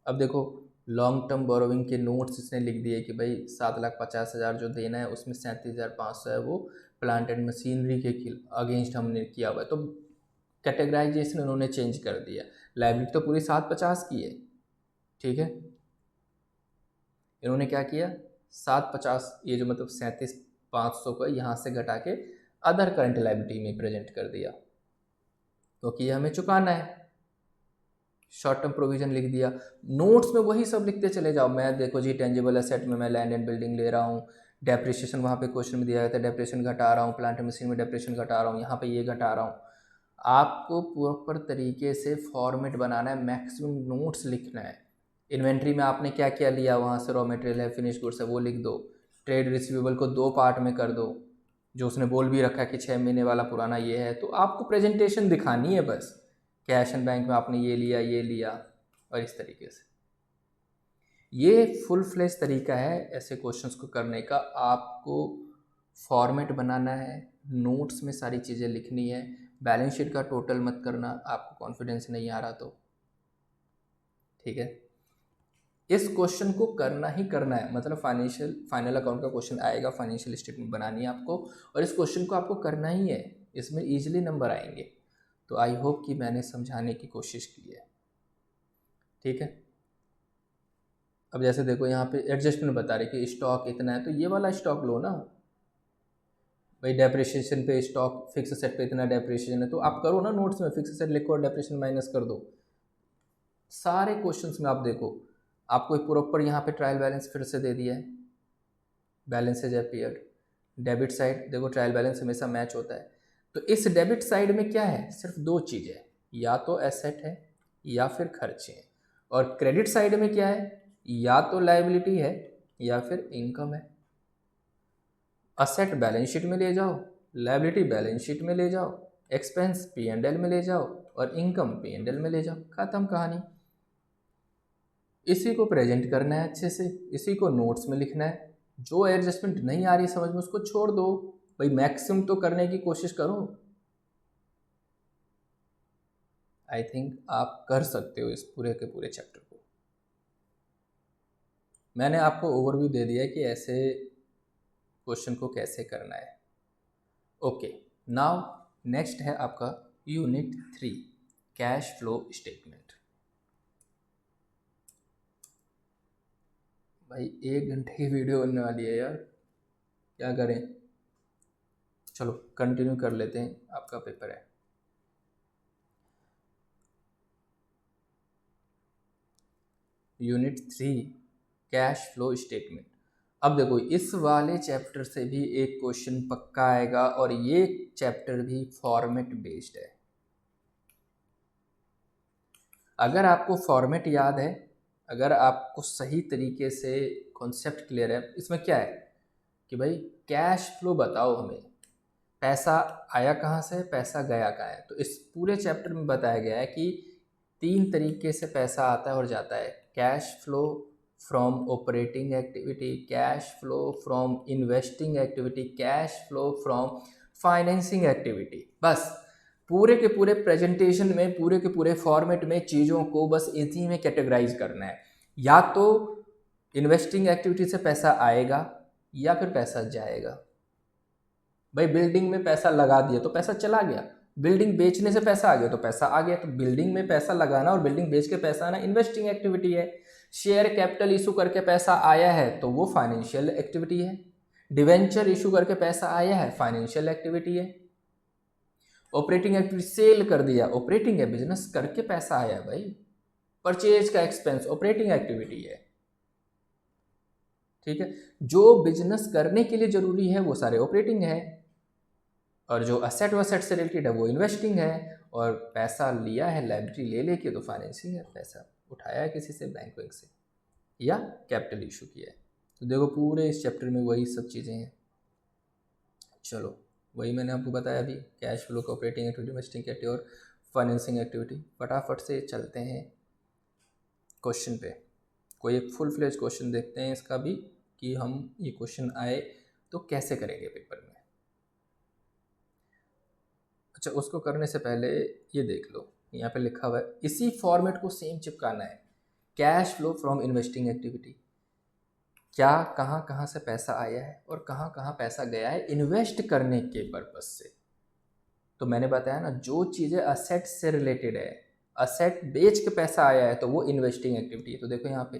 अब देखो, लॉन्ग टर्म बोरोविंग के नोट्स इसने लिख दिए कि भाई 7,50,000 जो देना है उसमें 37,500 है वो प्लांट एंड मशीनरी के अगेंस्ट हमने किया हुआ है, तो कैटेगराइजेशन उन्होंने चेंज कर दिया। लाइबिलिटी तो पूरी 750 की है, ठीक है, इन्होंने क्या किया 750, ये जो मतलब 37,500 को यहाँ से घटा के अदर करंट लाइबिलिटी में प्रेजेंट कर दिया क्योंकि ये हमें चुकाना है। शॉर्ट टर्म प्रोविजन लिख दिया, नोट्स में वही सब लिखते चले जाओ। मैं देखो जी टेंजिबल एसेट में मैं लैंड एंड बिल्डिंग ले रहा हूँ, डेप्रिसिएशन वहाँ पे क्वेश्चन में दिया गया था, डेप्रिसिएशन घटा रहा हूँ, प्लांट मशीन में डेप्रिसिएशन घटा रहा हूँ, यहाँ पे ये घटा रहा हूँ। आपको प्रॉपर तरीके से फॉर्मेट बनाना है, मैक्सिमम नोट्स लिखना है। इन्वेंट्री में आपने क्या क्या लिया, वहाँ से रॉ मटेरियल है, फिनिश गुड्स है, वो लिख दो। ट्रेड रिसीवेबल को 2 पार्ट में कर दो, जो उसने बोल भी रखा है कि 6 महीने वाला पुराना ये है, तो आपको प्रेजेंटेशन दिखानी है बस, कैश एंड बैंक में आपने ये लिया ये लिया, और इस तरीके से। ये फुल फ्लेश तरीका है ऐसे क्वेश्चंस को करने का। आपको फॉर्मेट बनाना है, नोट्स में सारी चीज़ें लिखनी है, बैलेंस शीट का टोटल मत करना आपको कॉन्फिडेंस नहीं आ रहा तो, ठीक है। इस क्वेश्चन को करना ही करना है, मतलब फाइनल अकाउंट का क्वेश्चन आएगा, फाइनेंशियल स्टेटमेंट बनानी है आपको और इस क्वेश्चन को आपको करना ही है, इसमें ईजिली नंबर आएंगे। तो आई होप कि मैंने समझाने की कोशिश की है, ठीक है। अब जैसे देखो यहाँ पे एडजस्टमेंट बता रहे कि स्टॉक इतना है, तो ये वाला स्टॉक लो ना भाई, डेप्रिसिएशन पे स्टॉक फिक्स सेट पे इतना डेप्रिसिएशन है, तो आप करो ना नोट्स में फिक्स सेट लिखो और डेप्रिसिएशन माइनस कर दो। सारे क्वेश्चंस में आप देखो, आपको एक प्रॉपर यहाँ पे ट्रायल बैलेंस फिर से दे दिया है, balance as appeared. Debit side देखो, ट्रायल बैलेंस हमेशा मैच होता है, तो इस डेबिट साइड में क्या है, सिर्फ 2 चीज़ें है, या तो एसेट है या फिर खर्चे हैं। और क्रेडिट साइड में क्या है, या तो लायबिलिटी है या फिर इनकम है। असेट बैलेंस शीट में ले जाओ, लायबिलिटी बैलेंस शीट में ले जाओ, एक्सपेंस पी एंड एल में ले जाओ और इनकम पी एंड एल में ले जाओ, खत्म कहानी। इसी को प्रेजेंट करना है अच्छे से, इसी को नोट्स में लिखना है। जो एडजस्टमेंट नहीं आ रही समझ में उसको छोड़ दो भाई, मैक्सिमम तो करने की कोशिश करो। आई थिंक आप कर सकते हो इस पूरे के पूरे चैप्टर को। मैंने आपको ओवरव्यू दे दिया है कि ऐसे क्वेश्चन को कैसे करना है। ओके, नाउ नेक्स्ट है आपका यूनिट 3, कैश फ्लो स्टेटमेंट। भाई 1 घंटे की वीडियो बनने वाली है यार। क्या करें? चलो कंटिन्यू कर लेते हैं, आपका पेपर है। Unit 3 cash flow statement. अब देखो इस वाले चैप्टर से भी एक क्वेश्चन पक्का आएगा और ये चैप्टर भी फॉर्मेट बेस्ड है। अगर आपको फॉर्मेट याद है, अगर आपको सही तरीके से कॉन्सेप्ट क्लियर है, इसमें क्या है कि भाई कैश फ्लो बताओ हमें, पैसा आया कहाँ से, पैसा गया कहाँ है। तो इस पूरे चैप्टर में बताया गया है कि 3 तरीके से पैसा आता है और जाता है। Cash flow from operating activity, cash flow from investing activity, cash flow from financing activity. बस पूरे के पूरे प्रेजेंटेशन में, पूरे के पूरे फॉर्मेट में चीज़ों को बस इसी में कैटेगराइज करना है। या तो इन्वेस्टिंग एक्टिविटी से पैसा आएगा या फिर पैसा जाएगा। भाई बिल्डिंग में पैसा लगा दिया तो पैसा चला गया, बिल्डिंग बेचने से पैसा आ गया तो पैसा आ गया। तो बिल्डिंग में पैसा लगाना और बिल्डिंग बेच के पैसा आना इन्वेस्टिंग एक्टिविटी है। शेयर कैपिटल इशू करके पैसा आया है तो वो फाइनेंशियल एक्टिविटी है। डिवेंचर इशू करके पैसा आया है, फाइनेंशियल एक्टिविटी है। ऑपरेटिंग एक्टिविटी, सेल कर दिया, ऑपरेटिंग है, बिजनेस करके पैसा आया भाई। परचेज का एक्सपेंस ऑपरेटिंग एक्टिविटी है। ठीक है, जो बिजनेस करने के लिए जरूरी है वो सारे ऑपरेटिंग है, और जो असेट वसेट से रिलेटेड है वो इन्वेस्टिंग है, और पैसा लिया है लाइबिलिटी ले लेके तो फाइनेंसिंग है। पैसा उठाया है किसी से, बैंक वैंक से, या कैपिटल इशू किया है। तो देखो पूरे इस चैप्टर में वही सब चीज़ें हैं। चलो वही मैंने आपको बताया अभी, कैश फ्लो का ऑपरेटिंग एक्टिविटी, इन्वेस्टिंग एक्टिविटी और फाइनेंसिंग एक्टिविटी। फटाफट से चलते हैं क्वेश्चन पे। कोई एक फुल फ्लेज क्वेश्चन देखते हैं इसका भी, कि हम ये क्वेश्चन आए तो कैसे करेंगे पेपर में। अच्छा, उसको करने से पहले ये देख लो, यहाँ पे लिखा हुआ है, इसी फॉर्मेट को सेम चिपकाना है। Cash flow from investing activity, क्या कहाँ कहाँ से पैसा आया है और कहाँ कहाँ पैसा गया है इन्वेस्ट करने के पर्पज से। तो मैंने बताया ना, जो चीज़ें असेट से रिलेटेड है, असेट बेच के पैसा आया है तो वो इन्वेस्टिंग एक्टिविटी है। तो देखो यहाँ पे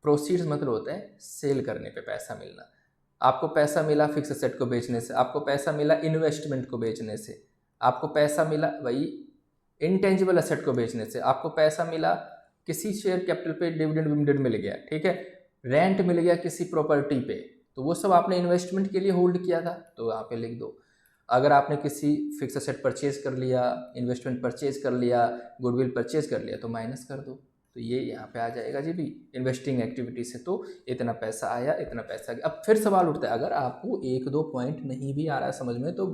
प्रोसीड्स मतलब होता है सेल करने पे पैसा मिलना। आपको पैसा मिला फिक्स असेट को बेचने से, आपको पैसा मिला इन्वेस्टमेंट को बेचने से, आपको पैसा मिला वही इंटेंजिबल असेट को बेचने से, आपको पैसा मिला किसी शेयर कैपिटल पे डिविडेंड विविडेंड मिल गया, ठीक है, रेंट मिल गया किसी प्रॉपर्टी पे, तो वो सब आपने इन्वेस्टमेंट के लिए होल्ड किया था, तो यहाँ पे लिख दो। अगर आपने किसी फिक्स असेट परचेज कर लिया, इन्वेस्टमेंट परचेज कर लिया, गुडविल परचेज कर लिया, तो माइनस कर दो। तो ये यहाँ पे आ जाएगा जी भी, इन्वेस्टिंग एक्टिविटी से तो इतना पैसा आया, इतना पैसा गया। अब फिर सवाल उठता है, अगर आपको 1-2 पॉइंट नहीं भी आ रहा है समझ में तो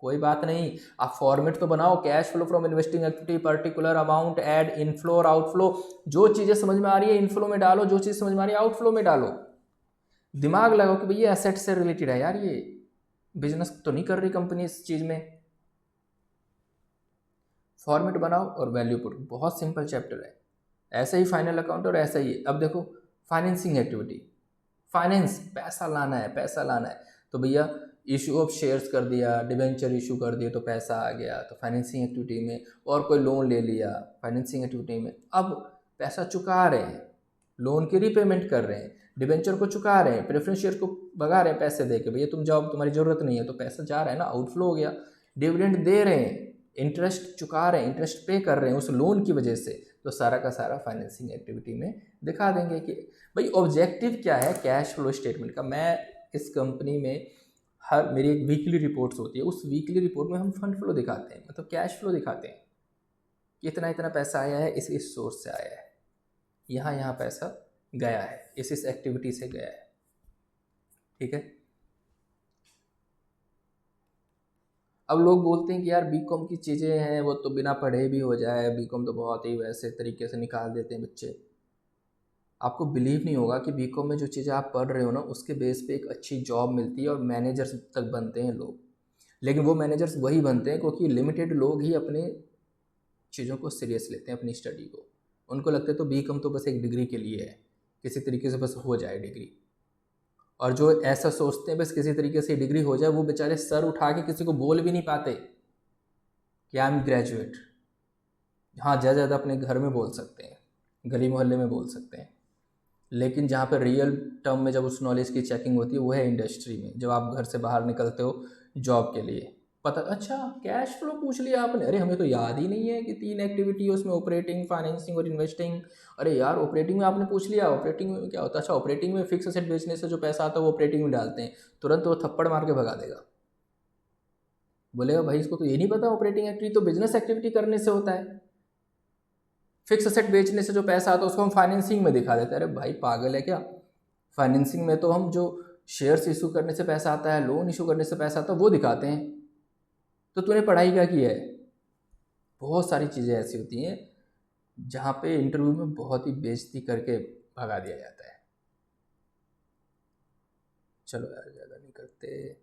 कोई बात नहीं, आप फॉर्मेट तो बनाओ। Cash flow from investing activity, particular amount, add inflow और आउटफ्लो। जो चीज़ें समझ में आ रही है इनफ्लो में डालो, जो चीज़ समझ में आ रही है आउटफ्लो में डालो। दिमाग लगाओ कि भैया एसेट से रिलेटेड है यार, ये बिजनेस तो नहीं कर रही कंपनी इस चीज़ में। फॉर्मेट बनाओ और वैल्यू पुट, बहुत सिंपल चैप्टर है। ऐसे ही फाइनल अकाउंट और ऐसा ही। अब देखो फाइनेंसिंग एक्टिविटी, फाइनेंस पैसा लाना है, पैसा लाना है, तो भैया इशू ऑफ शेयर्स कर दिया, डिबेंचर इशू कर दिए तो पैसा आ गया, तो फाइनेंसिंग एक्टिविटी में। और कोई लोन ले लिया फाइनेंसिंग एक्टिविटी में, अब पैसा चुका रहे हैं, लोन की रीपेमेंट कर रहे हैं, डिबेंचर को चुका रहे हैं, प्रेफरेंस शेयर को भगा रहे हैं पैसे दे के, भैया तुम जाओ तुम्हारी ज़रूरत नहीं है, तो पैसा जा रहा है ना, आउटफ्लो हो गया। डिविडेंड दे रहे हैं, इंटरेस्ट चुका रहे हैं, इंटरेस्ट पे कर रहे हैं उस लोन की वजह से, तो सारा का सारा फाइनेंसिंग एक्टिविटी में दिखा देंगे कि भाई ऑब्जेक्टिव क्या है कैश फ्लो स्टेटमेंट का। मैं इस कंपनी में हर मेरी एक वीकली रिपोर्ट्स होती है, उस वीकली रिपोर्ट में हम फंड फ्लो दिखाते हैं, मतलब कैश फ्लो दिखाते हैं कि इतना इतना पैसा आया है, इस सोर्स से आया है, यहाँ यहाँ पैसा गया है, इस एक्टिविटी से गया है। ठीक है, अब लोग बोलते हैं कि यार बीकॉम की चीज़ें हैं वो तो बिना पढ़े भी हो जाए, बीकॉम तो बहुत ही वैसे तरीके से निकाल देते हैं बच्चे। आपको बिलीव नहीं होगा कि बीकॉम में जो चीज़ें आप पढ़ रहे हो ना, उसके बेस पे एक अच्छी जॉब मिलती है और मैनेजर्स तक बनते हैं लोग। लेकिन वो मैनेजर्स वही बनते हैं क्योंकि लिमिटेड लोग ही अपने चीज़ों को सीरियस लेते हैं, अपनी स्टडी को। उनको लगता है तो बीकॉम तो बस एक डिग्री के लिए है, किसी तरीके से बस हो जाए डिग्री। और जो ऐसा सोचते हैं बस किसी तरीके से डिग्री हो जाए, वो बेचारे सर उठा के किसी को बोल भी नहीं पाते कि आई एम ग्रेजुएट। हाँ, ज़्यादा ज़्यादा अपने घर में बोल सकते हैं, गली मोहल्ले में बोल सकते हैं, लेकिन जहाँ पे रियल टर्म में जब उस नॉलेज की चेकिंग होती है वो है इंडस्ट्री में, जब आप घर से बाहर निकलते हो जॉब के लिए। पता, अच्छा कैश फ्लो पूछ लिया आपने, अरे हमें तो याद ही नहीं है कि 3 एक्टिविटी है उसमें, ऑपरेटिंग, फाइनेंसिंग और इन्वेस्टिंग। अरे यार ऑपरेटिंग में आपने पूछ लिया, ऑपरेटिंग में क्या होता है? अच्छा ऑपरेटिंग में फिक्स एसेट बेचने से जो पैसा आता है वो ऑपरेटिंग में डालते हैं, तुरंत वो थप्पड़ मार के भगा देगा, बोलेगा भाई इसको तो ये नहीं पता ऑपरेटिंग एक्टिविटी तो बिजनेस एक्टिविटी करने से होता है, फिक्स एसेट बेचने से जो पैसा आता है उसको हम फाइनेंसिंग में दिखा देते हैं। अरे भाई पागल है क्या? फाइनेंसिंग में तो हम जो शेयर्स इशू करने से पैसा आता है, लोन इशू करने से पैसा आता है वो दिखाते हैं। तो तूने पढ़ाई क्या की है? बहुत सारी चीज़ें ऐसी होती हैं जहाँ पे इंटरव्यू में बहुत ही बेइज्जती करके भगा दिया जाता है। चलो यार ज़्यादा नहीं करते,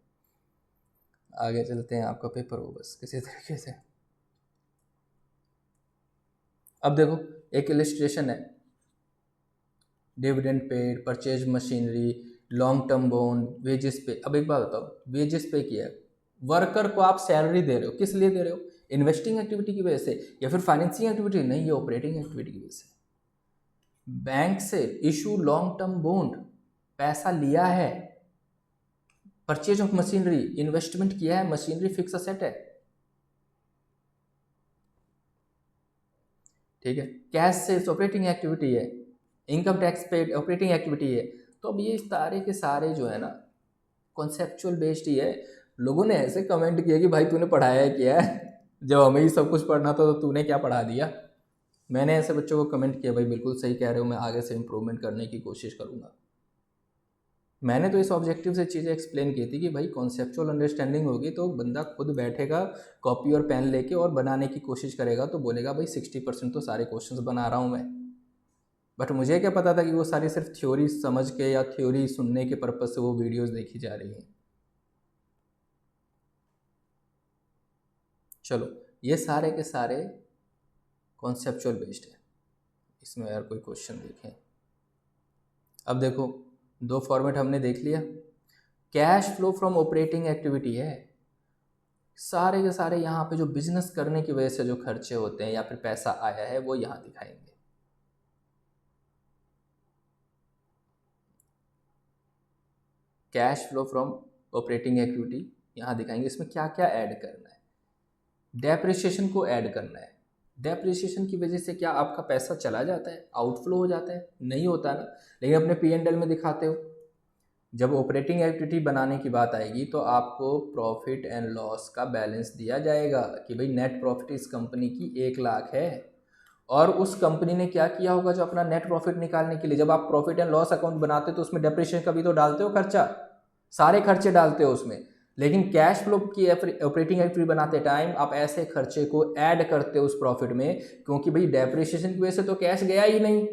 आगे चलते हैं, आपका पेपर हो बस किसी तरीके से। अब देखो एक इलिस्ट्रेशन है, dividend paid, purchase machinery, long term bond, wages पे। अब एक बात बताओ, वेजेस पे किया है, वर्कर को आप सैलरी दे रहे हो, किस लिए दे रहे हो? इन्वेस्टिंग एक्टिविटी की वजह से या फिर फाइनेंसिंग एक्टिविटी? नहीं, ये ऑपरेटिंग एक्टिविटी की वजह से। बैंक से इशू लॉन्ग टर्म बॉन्ड, पैसा लिया है, परचेज ऑफ मशीनरी, इन्वेस्टमेंट किया है, मशीनरी फिक्स असेट है, ठीक है। कैश सेल्स ऑपरेटिंग एक्टिविटी है, income tax paid operating activity है। तो अब ये सारे के सारे जो है ना कॉन्सेप्चुअल बेस्ड ही है। लोगों ने ऐसे कमेंट किया कि भाई तूने पढ़ाया है क्या है, जब हमें ही सब कुछ पढ़ना था तो तूने क्या पढ़ा दिया। मैंने ऐसे बच्चों को कमेंट किया, भाई बिल्कुल सही कह रहे हो, मैं आगे से इम्प्रूवमेंट करने की कोशिश करूँगा। मैंने तो इस ऑब्जेक्टिव से चीज़ें एक्सप्लेन की थी कि भाई कॉन्सेप्चुअल अंडरस्टैंडिंग होगी तो बंदा खुद बैठेगा कॉपी और पेन लेके और बनाने की कोशिश करेगा, तो बोलेगा भाई 60% तो सारे क्वेश्चंस बना रहा हूँ मैं। बट मुझे क्या पता था कि वो सारी सिर्फ थ्योरी समझ के या थ्योरी सुनने के पर्पज़ से वो वीडियोस देखी जा रही हैं। चलो ये सारे के सारे कॉन्सेप्चुअल बेस्ड है, इसमें यार कोई क्वेश्चन देखें। अब देखो दो फॉर्मेट हमने देख लिया, cash flow from operating activity है, सारे के सारे यहाँ पे जो बिजनेस करने की वजह से जो खर्चे होते हैं या फिर पैसा आया है वो यहाँ दिखाएंगे। Cash flow from operating activity यहाँ दिखाएंगे, इसमें क्या क्या ऐड करना है। डेप्रिसिएशन को ऐड करना है, डेप्रिसिएशन की वजह से क्या आपका पैसा चला जाता है, आउटफ्लो हो जाता है? नहीं होता ना, लेकिन अपने P&L में दिखाते हो। जब ऑपरेटिंग एक्टिविटी बनाने की बात आएगी तो आपको प्रॉफिट एंड लॉस का बैलेंस दिया जाएगा कि भाई नेट प्रॉफिट इस कंपनी की 1 लाख है, और उस कंपनी ने क्या किया होगा जो अपना नेट प्रॉफिट निकालने के लिए, जब आप प्रॉफिट एंड लॉस अकाउंट बनाते हो तो उसमें डेप्रिसिएशन का भी तो डालते हो खर्चा, सारे खर्चे डालते हो उसमें। लेकिन कैश फ्लो की ऑपरेटिंग एक्टिविटी बनाते टाइम आप ऐसे खर्चे को ऐड करते हो उस प्रॉफिट में, क्योंकि भाई डेप्रिसिएशन की वजह से तो कैश गया ही नहीं।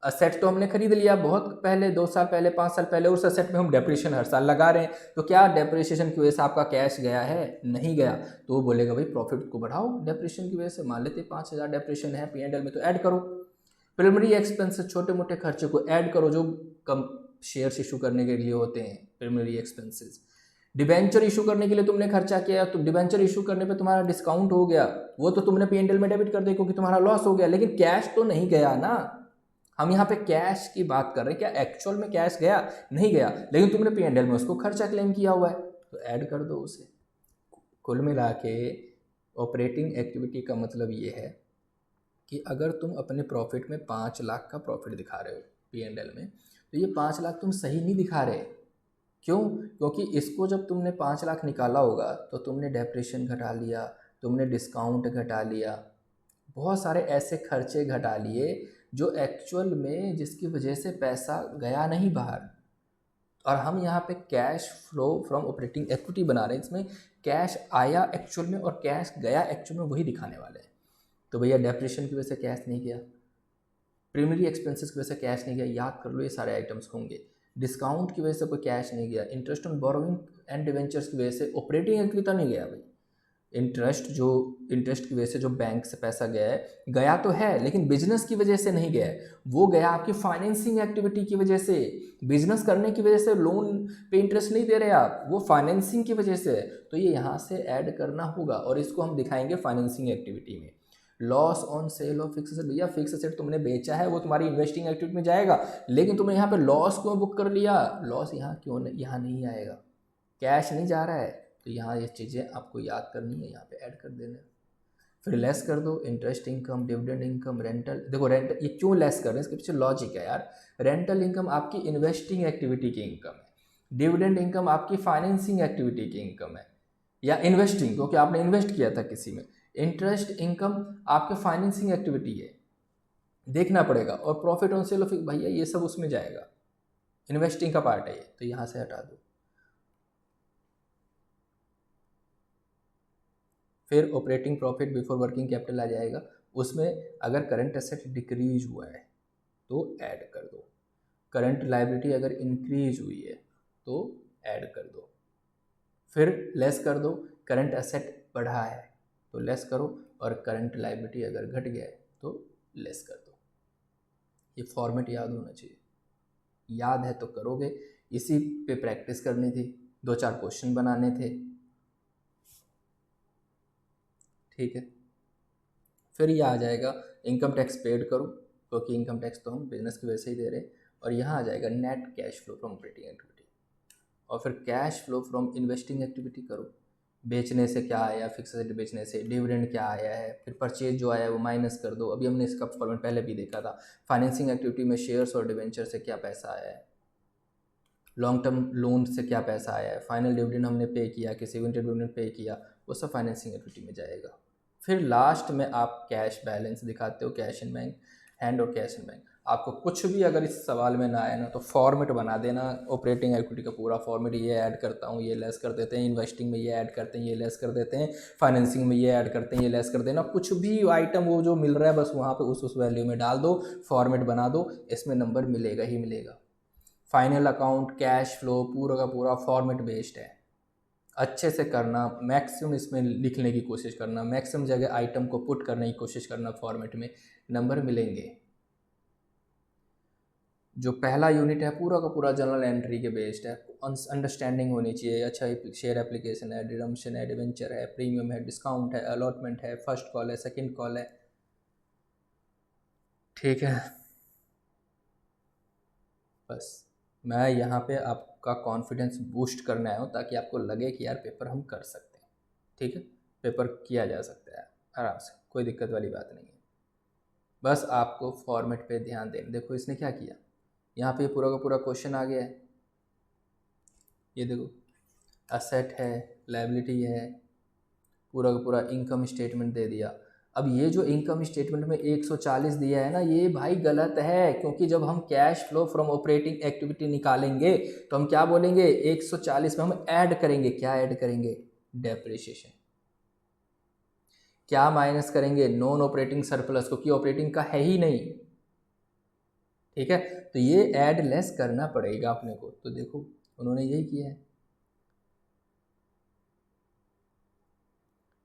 असेट तो हमने खरीद लिया बहुत पहले, 2 साल पहले, 5 साल पहले, उस असेट में हम डेप्रिसिएशन हर साल लगा रहे हैं, तो क्या डेप्रिसिएशन की वजह से आपका कैश गया है? नहीं गया। तो वो बोलेगा भाई प्रॉफिट को बढ़ाओ डेप्रिसिएशन की वजह से, मान लेते 5,000 डेप्रिसिएशन है P&L में तो ऐड करो। प्रिलिमिनरी एक्सपेंसेस, छोटे मोटे खर्चे को ऐड करो जो कम शेयर्स इशू करने के लिए होते हैं, प्रिलिमिनरी एक्सपेंसेस। डिबेंचर इशू करने के लिए तुमने खर्चा किया, तो डिबेंचर इशू करने पे तुम्हारा डिस्काउंट हो गया, वो तो तुमने P&L में डेबिट कर दिया क्योंकि तुम्हारा लॉस हो गया, लेकिन कैश तो नहीं गया ना। हम यहाँ पे कैश की बात कर रहे हैं, क्या एक्चुअल में कैश गया? नहीं गया, लेकिन तुमने P&L में उसको खर्चा क्लेम किया हुआ है तो ऐड कर दो उसे। कुल मिला के ऑपरेटिंग एक्टिविटी का मतलब ये है कि अगर तुम अपने प्रॉफिट में 5 लाख का प्रॉफिट दिखा रहे हो P&L में, तो ये 5 लाख तुम सही नहीं दिखा रहे। क्यों? क्योंकि इसको जब तुमने 5 लाख निकाला होगा तो तुमने डेप्रिसिएशन घटा लिया, तुमने डिस्काउंट घटा लिया, बहुत सारे ऐसे खर्चे घटा लिए जो एक्चुअल में जिसकी वजह से पैसा गया नहीं बाहर। और हम यहाँ पे cash flow from operating activity बना रहे हैं, इसमें कैश आया एक्चुअल में और कैश गया एक्चुअल में, वही दिखाने वाले हैं। तो भैया डेप्रिसिएशन की वजह से कैश नहीं गया, प्राइमरी एक्सपेंसेस की वजह से कैश नहीं गया, याद कर लो ये सारे आइटम्स होंगे। डिस्काउंट की वजह से कोई कैश नहीं गया, interest on borrowing and debentures की वजह से ऑपरेटिंग एक्टिविटी नहीं गया भाई। इंटरेस्ट की वजह से जो बैंक से पैसा गया है, गया तो है लेकिन बिजनेस की वजह से नहीं गया है, वो गया आपकी फाइनेंसिंग एक्टिविटी की वजह से। बिजनेस करने की वजह से लोन पे इंटरेस्ट नहीं दे रहे आप, वो फाइनेंसिंग की वजह से है, तो ये यहाँ से ऐड करना होगा और इसको हम दिखाएंगे फाइनेंसिंग एक्टिविटी में। Loss on sale of fix asset, भैया फिक्स एसेट तुमने बेचा है वो तुम्हारी इन्वेस्टिंग एक्टिविटी में जाएगा, लेकिन तुमने यहाँ पे लॉस क्यों बुक कर लिया, लॉस यहाँ क्यों नहीं, यहाँ नहीं आएगा, कैश नहीं जा रहा है, तो यहाँ ये चीज़ें आपको याद करनी है, यहाँ पे ऐड कर देना है। फिर लेस कर दो interest income, dividend income, rental, देखो रेंटल ये क्यों लेस कर रहे हैं, इसके पीछे लॉजिक है यार। रेंटल इनकम आपकी इन्वेस्टिंग एक्टिविटी की इनकम है, डिविडेंड इनकम आपकी फाइनेंसिंग एक्टिविटी की इनकम है या इन्वेस्टिंग, क्योंकि आपने इन्वेस्ट किया था किसी में। इंटरेस्ट इनकम आपके फाइनेंसिंग एक्टिविटी है, देखना पड़ेगा। और प्रॉफिट ऑन सेल ऑफ, भैया ये सब उसमें जाएगा, इन्वेस्टिंग का पार्ट है ये, तो यहाँ से हटा दो। फिर operating profit before working capital आ जाएगा, उसमें अगर करंट एसेट डिक्रीज हुआ है तो ऐड कर दो, करंट लायबिलिटी अगर इंक्रीज हुई है तो ऐड कर दो। फिर लेस कर दो, करंट एसेट बढ़ा है तो लेस करो, और करंट लायबिलिटी अगर घट गया है तो लेस कर दो। ये फॉर्मेट याद होना चाहिए, याद है तो करोगे, इसी पे प्रैक्टिस करनी थी, 2-4 क्वेश्चन बनाने थे, ठीक है। फिर ये आ जाएगा इनकम टैक्स पेड करो, क्योंकि इनकम टैक्स तो हम बिजनेस की वजह से ही दे रहे हैं, और यहाँ आ जाएगा net cash flow from operating activity. और फिर cash flow from investing activity करो, बेचने से क्या आया, फिक्स एसेट बेचने से डिविडेंड क्या आया है, फिर परचेज जो आया है वो माइनस कर दो, अभी हमने इसका फॉर्मेट पहले भी देखा था। फाइनेंसिंग एक्टिविटी में शेयर्स और डिवेंचर से क्या पैसा आया है, लॉन्ग टर्म लोन से क्या पैसा आया है, फाइनल डिविडेंड हमने पे किया, किसी डिविडेंड पे किया, वो सब फाइनेंसिंग एक्टिविटी में जाएगा। फिर लास्ट में आप कैश बैलेंस दिखाते हो, कैश इन बैंक हैंड और कैश इन बैंक। आपको कुछ भी अगर इस सवाल में ना आए ना तो फॉर्मेट बना देना, ऑपरेटिंग एक्टिविटी का पूरा फॉर्मेट, ये ऐड करता हूँ, ये लेस कर देते हैं, इन्वेस्टिंग में ये ऐड करते हैं, ये लेस कर देते हैं, फाइनेंसिंग में ये ऐड करते हैं, ये लेस कर देना, कुछ भी आइटम वो जो मिल रहा है बस वहाँ पे उस वैल्यू में डाल दो, फॉर्मेट बना दो, इसमें नंबर मिलेगा ही मिलेगा। फाइनल अकाउंट, कैश फ्लो, पूरा का पूरा फॉर्मेट बेस्ड है, अच्छे से करना, मैक्सिमम इसमें लिखने की कोशिश करना, मैक्सिमम जगह आइटम को पुट करने की कोशिश करना फॉर्मेट में, नंबर मिलेंगे। जो पहला यूनिट है पूरा का पूरा जनरल एंट्री के बेस्ड है, अंडरस्टैंडिंग होनी चाहिए। अच्छा, शेयर एप्लीकेशन है, डिडम्पशन है, डिवेंचर है, प्रीमियम है, डिस्काउंट है, अलॉटमेंट है, फर्स्ट कॉल है, सेकंड कॉल है, ठीक है। बस मैं यहाँ पे आपका कॉन्फिडेंस बूस्ट करने आया हूँ ताकि आपको लगे कि यार पेपर हम कर सकते हैं, ठीक है, पेपर किया जा सकता है आराम से, कोई दिक्कत वाली बात नहीं है। बस आपको फॉर्मेट पे ध्यान देना। देखो इसने क्या किया, यहाँ पे पूरा का पूरा क्वेश्चन आ गया है, ये देखो असेट है, लायबिलिटी है, पूरा का पूरा इनकम स्टेटमेंट दे दिया। अब ये जो इनकम स्टेटमेंट में 140 दिया है ना, ये भाई गलत है, क्योंकि जब हम cash flow from operating activity निकालेंगे तो हम क्या बोलेंगे, 140 में हम ऐड करेंगे, क्या ऐड करेंगे, डेप्रिसिएशन। क्या माइनस करेंगे, नॉन ऑपरेटिंग सरप्लस, क्योंकि ऑपरेटिंग का है ही नहीं, ठीक है। तो ये ऐड लेस करना पड़ेगा अपने को, तो देखो उन्होंने यही किया है,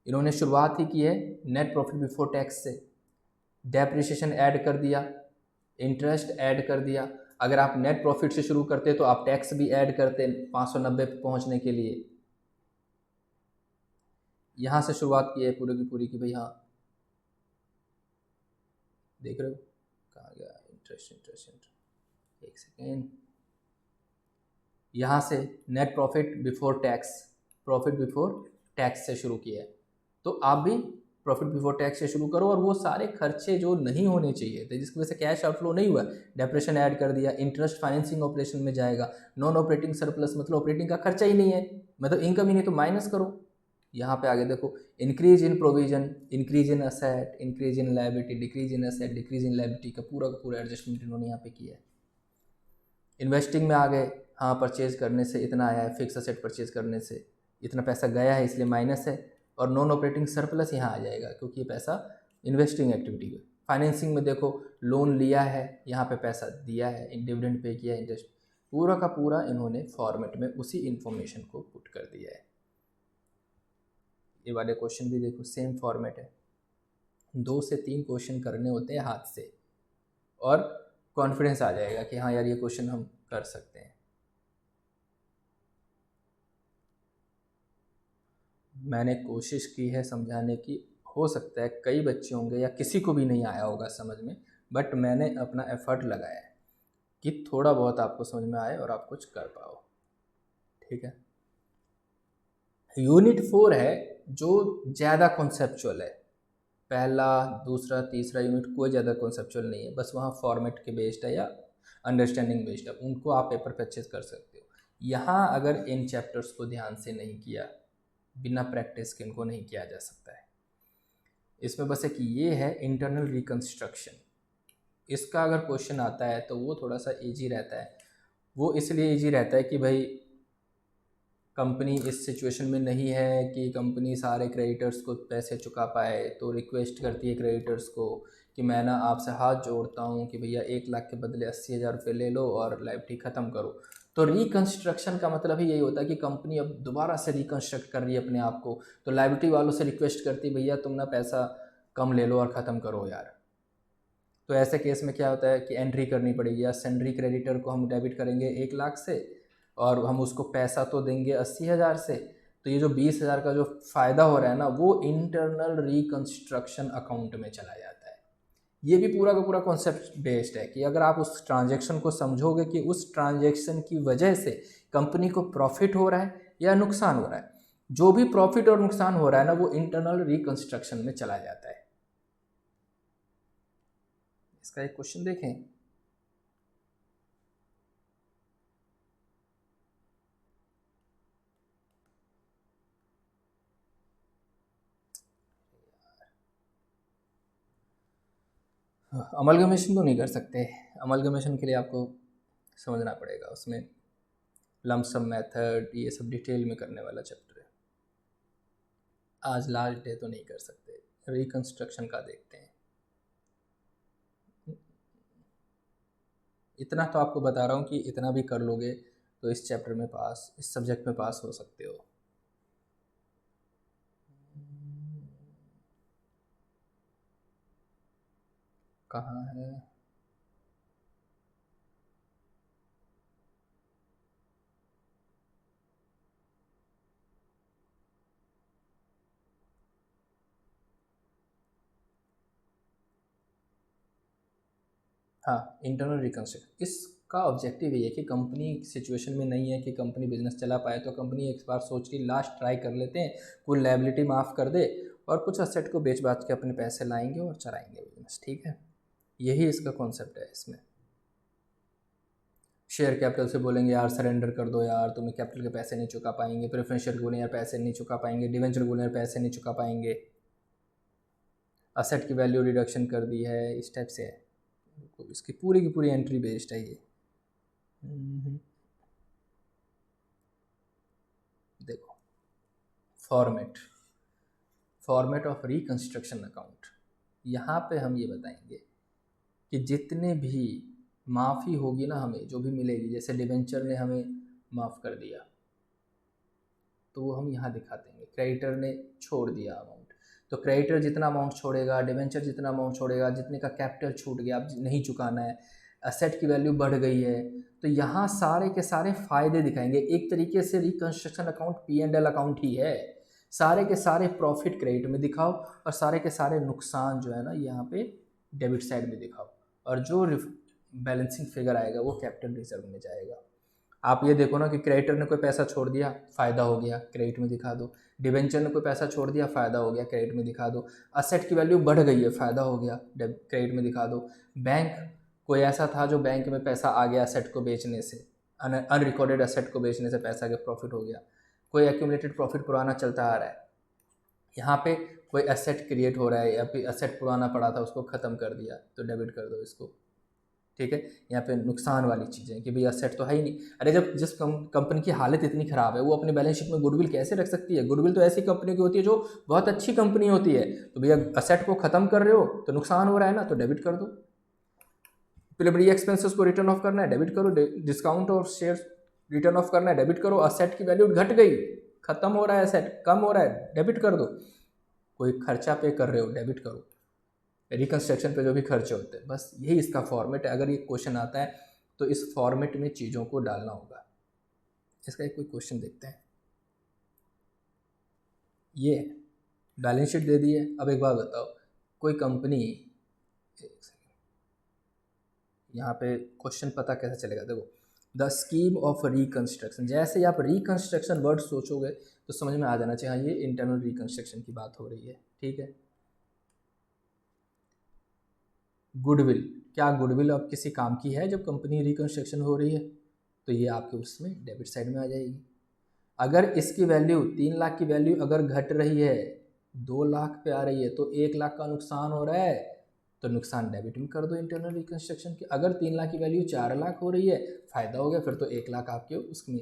इन्होंने शुरुआत ही की है नेट प्रॉफिट बिफोर टैक्स से, डेप्रिसिएशन ऐड कर दिया, इंटरेस्ट ऐड कर दिया। अगर आप नेट प्रॉफिट से शुरू करते तो आप टैक्स भी ऐड करते 590 पे पहुंचने के लिए। यहाँ से शुरुआत की है पूरी की पूरी, कि भाई हाँ देख रहे हो कहाँ गया, इंटरेस्ट इंटरेस्ट इंटरेस्ट, एक सेकेंड, यहाँ से net profit before tax, profit before tax से शुरू किया है, तो आप भी प्रॉफिट बिफोर टैक्स से शुरू करो, और वो सारे खर्चे जो नहीं होने चाहिए थे जिसकी वजह से कैश आउटफ्लो नहीं हुआ, डेप्रेशन ऐड कर दिया, इंटरेस्ट फाइनेंसिंग ऑपरेशन में जाएगा, नॉन ऑपरेटिंग सरप्लस मतलब ऑपरेटिंग का खर्चा ही नहीं है, मतलब इनकम ही नहीं, तो माइनस करो। यहाँ पे आगे देखो, increase in provision, increase in asset, increase in liability, decrease in asset, decrease in liability का पूरा एडजस्टमेंट इन्होंने यहाँ पे किया है। इन्वेस्टिंग में आ गए, हाँ परचेज करने से इतना आया है, फिक्स असेट परचेज करने से इतना पैसा गया है इसलिए माइनस है, और नॉन ऑपरेटिंग सरप्लस यहाँ आ जाएगा क्योंकि ये पैसा इन्वेस्टिंग एक्टिविटी है। फाइनेंसिंग में देखो, लोन लिया है, यहाँ पे पैसा दिया है, डिविडेंड पे किया है, इंटरेस्ट, पूरा का पूरा इन्होंने फॉर्मेट में उसी इन्फॉर्मेशन को पुट कर दिया है। ये वाले क्वेश्चन भी देखो सेम फॉर्मेट है, 2 से 3 क्वेश्चन करने होते हैं हाथ से, और कॉन्फिडेंस आ जाएगा कि हाँ यार ये क्वेश्चन हम कर सकते हैं। मैंने कोशिश की है समझाने की, हो सकता है कई बच्चे होंगे या किसी को भी नहीं आया होगा समझ में, बट मैंने अपना एफर्ट लगाया है कि थोड़ा बहुत आपको समझ में आए और आप कुछ कर पाओ। ठीक है, यूनिट 4 है जो ज़्यादा कॉन्सेप्चुअल है। पहला, दूसरा, तीसरा यूनिट कोई ज़्यादा कॉन्सेप्चुअल नहीं है, बस वहाँ फॉर्मेट के बेस्ड है या अंडरस्टैंडिंग बेस्ड है, उनको आप पेपर पे अच्छे से कर सकते हो। यहाँ अगर इन चैप्टर्स को ध्यान से नहीं किया, बिना प्रैक्टिस के इनको नहीं किया जा सकता है। इसमें बस एक ये है इंटरनल रिकंस्ट्रक्शन, इसका अगर क्वेश्चन आता है तो वो थोड़ा सा इजी रहता है। वो इसलिए इजी रहता है कि भाई कंपनी इस सिचुएशन में नहीं है कि कंपनी सारे क्रेडिटर्स को पैसे चुका पाए, तो रिक्वेस्ट करती है क्रेडिटर्स को कि मैं ना आपसे हाथ जोड़ता हूँ कि भैया 1 लाख के बदले 80,000 रुपये ले लो और लाइबिलिटी ख़त्म करो। तो रिकंस्ट्रक्शन का मतलब ही यही होता है कि कंपनी अब दोबारा से रिकंस्ट्रक्ट कर रही है अपने आप को, तो लाइबिलिटी वालों से रिक्वेस्ट करती भैया तुम ना पैसा कम ले लो और ख़त्म करो यार। तो ऐसे केस में क्या होता है कि एंट्री करनी पड़ेगी, या सेंड्री क्रेडिटर को हम डेबिट करेंगे 1 लाख से और हम उसको पैसा तो देंगे 80,000 से, तो ये जो 20,000 का जो फ़ायदा हो रहा है ना वो इंटरनल रिकंस्ट्रक्शन अकाउंट में चला जाता है। ये भी पूरा का पूरा कॉन्सेप्ट बेस्ड है कि अगर आप उस ट्रांजैक्शन को समझोगे कि उस ट्रांजैक्शन की वजह से कंपनी को प्रॉफिट हो रहा है या नुकसान हो रहा है, जो भी प्रॉफिट और नुकसान हो रहा है ना वो इंटरनल रिकंस्ट्रक्शन में चला जाता है। इसका एक क्वेश्चन देखें। अमलगमेशन तो नहीं कर सकते, अमलगमेशन के लिए आपको समझना पड़ेगा, उसमें लमसम मेथड ये सब डिटेल में करने वाला चैप्टर है। आज लास्ट डे तो नहीं कर सकते, रिकंस्ट्रक्शन का देखते हैं। इतना तो आपको बता रहा हूँ कि इतना भी कर लोगे तो इस चैप्टर में पास, इस सब्जेक्ट में पास हो सकते हो। कहाँ है? हाँ, इंटरनल रिकंस्ट्रक्शन, इसका ऑब्जेक्टिव ये है कि कंपनी सिचुएशन में नहीं है कि कंपनी बिजनेस चला पाए, तो कंपनी एक बार सोच रही लास्ट ट्राई कर लेते हैं, कोई लायबिलिटी माफ़ कर दे और कुछ असेट को बेच बाच के अपने पैसे लाएंगे और चलाएंगे बिजनेस। ठीक है, यही इसका कॉन्सेप्ट है। इसमें शेयर कैपिटल से बोलेंगे यार सरेंडर कर दो यार, तुम्हें कैपिटल के पैसे नहीं चुका पाएंगे, प्रेफरेंस शेयर को बोलेंगे यार पैसे नहीं चुका पाएंगे, डिवेंचर को बोलेंगे यार पैसे नहीं चुका पाएंगे, असेट की वैल्यू रिडक्शन कर दी है, इस टाइप से है। इसकी पूरी की पूरी एंट्री बेस्ड है ये। देखो, format format of reconstruction account, यहाँ पे हम ये बताएंगे कि जितने भी माफ़ी होगी ना हमें जो भी मिलेगी, जैसे डिवेंचर ने हमें माफ़ कर दिया तो वो हम यहाँ दिखा देंगे, क्रेडिटर ने छोड़ दिया अमाउंट, तो क्रेडिटर जितना अमाउंट छोड़ेगा, डिवेंचर जितना अमाउंट छोड़ेगा, जितने का कैपिटल छूट गया, अब नहीं चुकाना है, असेट की वैल्यू बढ़ गई है, तो यहाँ सारे के सारे फ़ायदे दिखाएंगे। एक तरीके से रिकंस्ट्रक्शन अकाउंट P&L अकाउंट ही है, सारे के सारे प्रॉफिट क्रेडिट में दिखाओ और सारे के सारे नुकसान जो है ना यहाँ पे डेबिट साइड में दिखाओ, और जो बैलेंसिंग फिगर आएगा वो कैपिटल रिजर्व में जाएगा। आप ये देखो ना कि क्रेडिटर ने कोई पैसा छोड़ दिया, फ़ायदा हो गया, क्रेडिट में दिखा दो, डिवेंचर ने कोई पैसा छोड़ दिया, फ़ायदा हो गया, क्रेडिट में दिखा दो, असेट की वैल्यू बढ़ गई है, फ़ायदा हो गया, क्रेडिट में दिखा दो, बैंक कोई ऐसा था जो बैंक में पैसा आ गया असेट को बेचने से, अनरिकॉर्डेड असेट को बेचने से पैसा के प्रॉफिट हो गया, कोई एक्यूमुलेटेड प्रॉफिट पुराना चलता आ रहा है, यहाँ पे कोई एसेट क्रिएट हो रहा है या फिर एसेट पुराना पड़ा था उसको ख़त्म कर दिया तो डेबिट कर दो इसको। ठीक है, यहाँ पे नुकसान वाली चीज़ें कि भैया असेट तो है ही नहीं। अरे जब जिस कंपनी की हालत इतनी ख़राब है वो अपने बैलेंस शीट में गुडविल कैसे रख सकती है? गुडविल तो ऐसी कंपनी की होती है जो बहुत अच्छी कंपनी होती है, तो भैया असेट को ख़त्म कर रहे हो तो नुकसान हो रहा है ना, तो डेबिट कर दो। प्रिलिमिनरी एक्सपेंसेस को रिटर्न ऑफ करना है, डेबिट करो। डिस्काउंट और शेयर रिटर्न ऑफ करना है, डेबिट करो। असेट की वैल्यू घट गई, खत्म हो रहा है, असेट कम हो रहा है, डेबिट कर दो। कोई खर्चा पे कर रहे हो, डेबिट करो। रिकंस्ट्रक्शन पे जो भी खर्चे होते हैं, बस यही इसका फॉर्मेट है। अगर ये क्वेश्चन आता है तो इस फॉर्मेट में चीज़ों को डालना होगा। इसका एक कोई क्वेश्चन देखते हैं। ये बैलेंस शीट दे दी है। अब एक बात बताओ, कोई कंपनी, यहाँ पे क्वेश्चन पता कैसे चलेगा, देखो द स्कीम ऑफ रिकंस्ट्रक्शन, जैसे ही आप रिकंस्ट्रक्शन वर्ड सोचोगे तो समझ में आ जाना चाहिए ये इंटरनल रिकंस्ट्रक्शन की बात हो रही है, ठीक है। गुडविल, क्या गुडविल अब किसी काम की है जब कंपनी रिकंस्ट्रक्शन हो रही है? तो ये आपके उसमें डेबिट साइड में आ जाएगी। अगर इसकी वैल्यू 3 लाख की वैल्यू अगर घट रही है 2 लाख पे आ रही है तो 1 लाख का नुकसान हो रहा है, तो नुकसान डेबिट में कर दो इंटरनल रिकंस्ट्रक्शन की। अगर 3 लाख की वैल्यू 4 लाख हो रही है, फ़ायदा हो गया, फिर तो 1 लाख आपके उसमें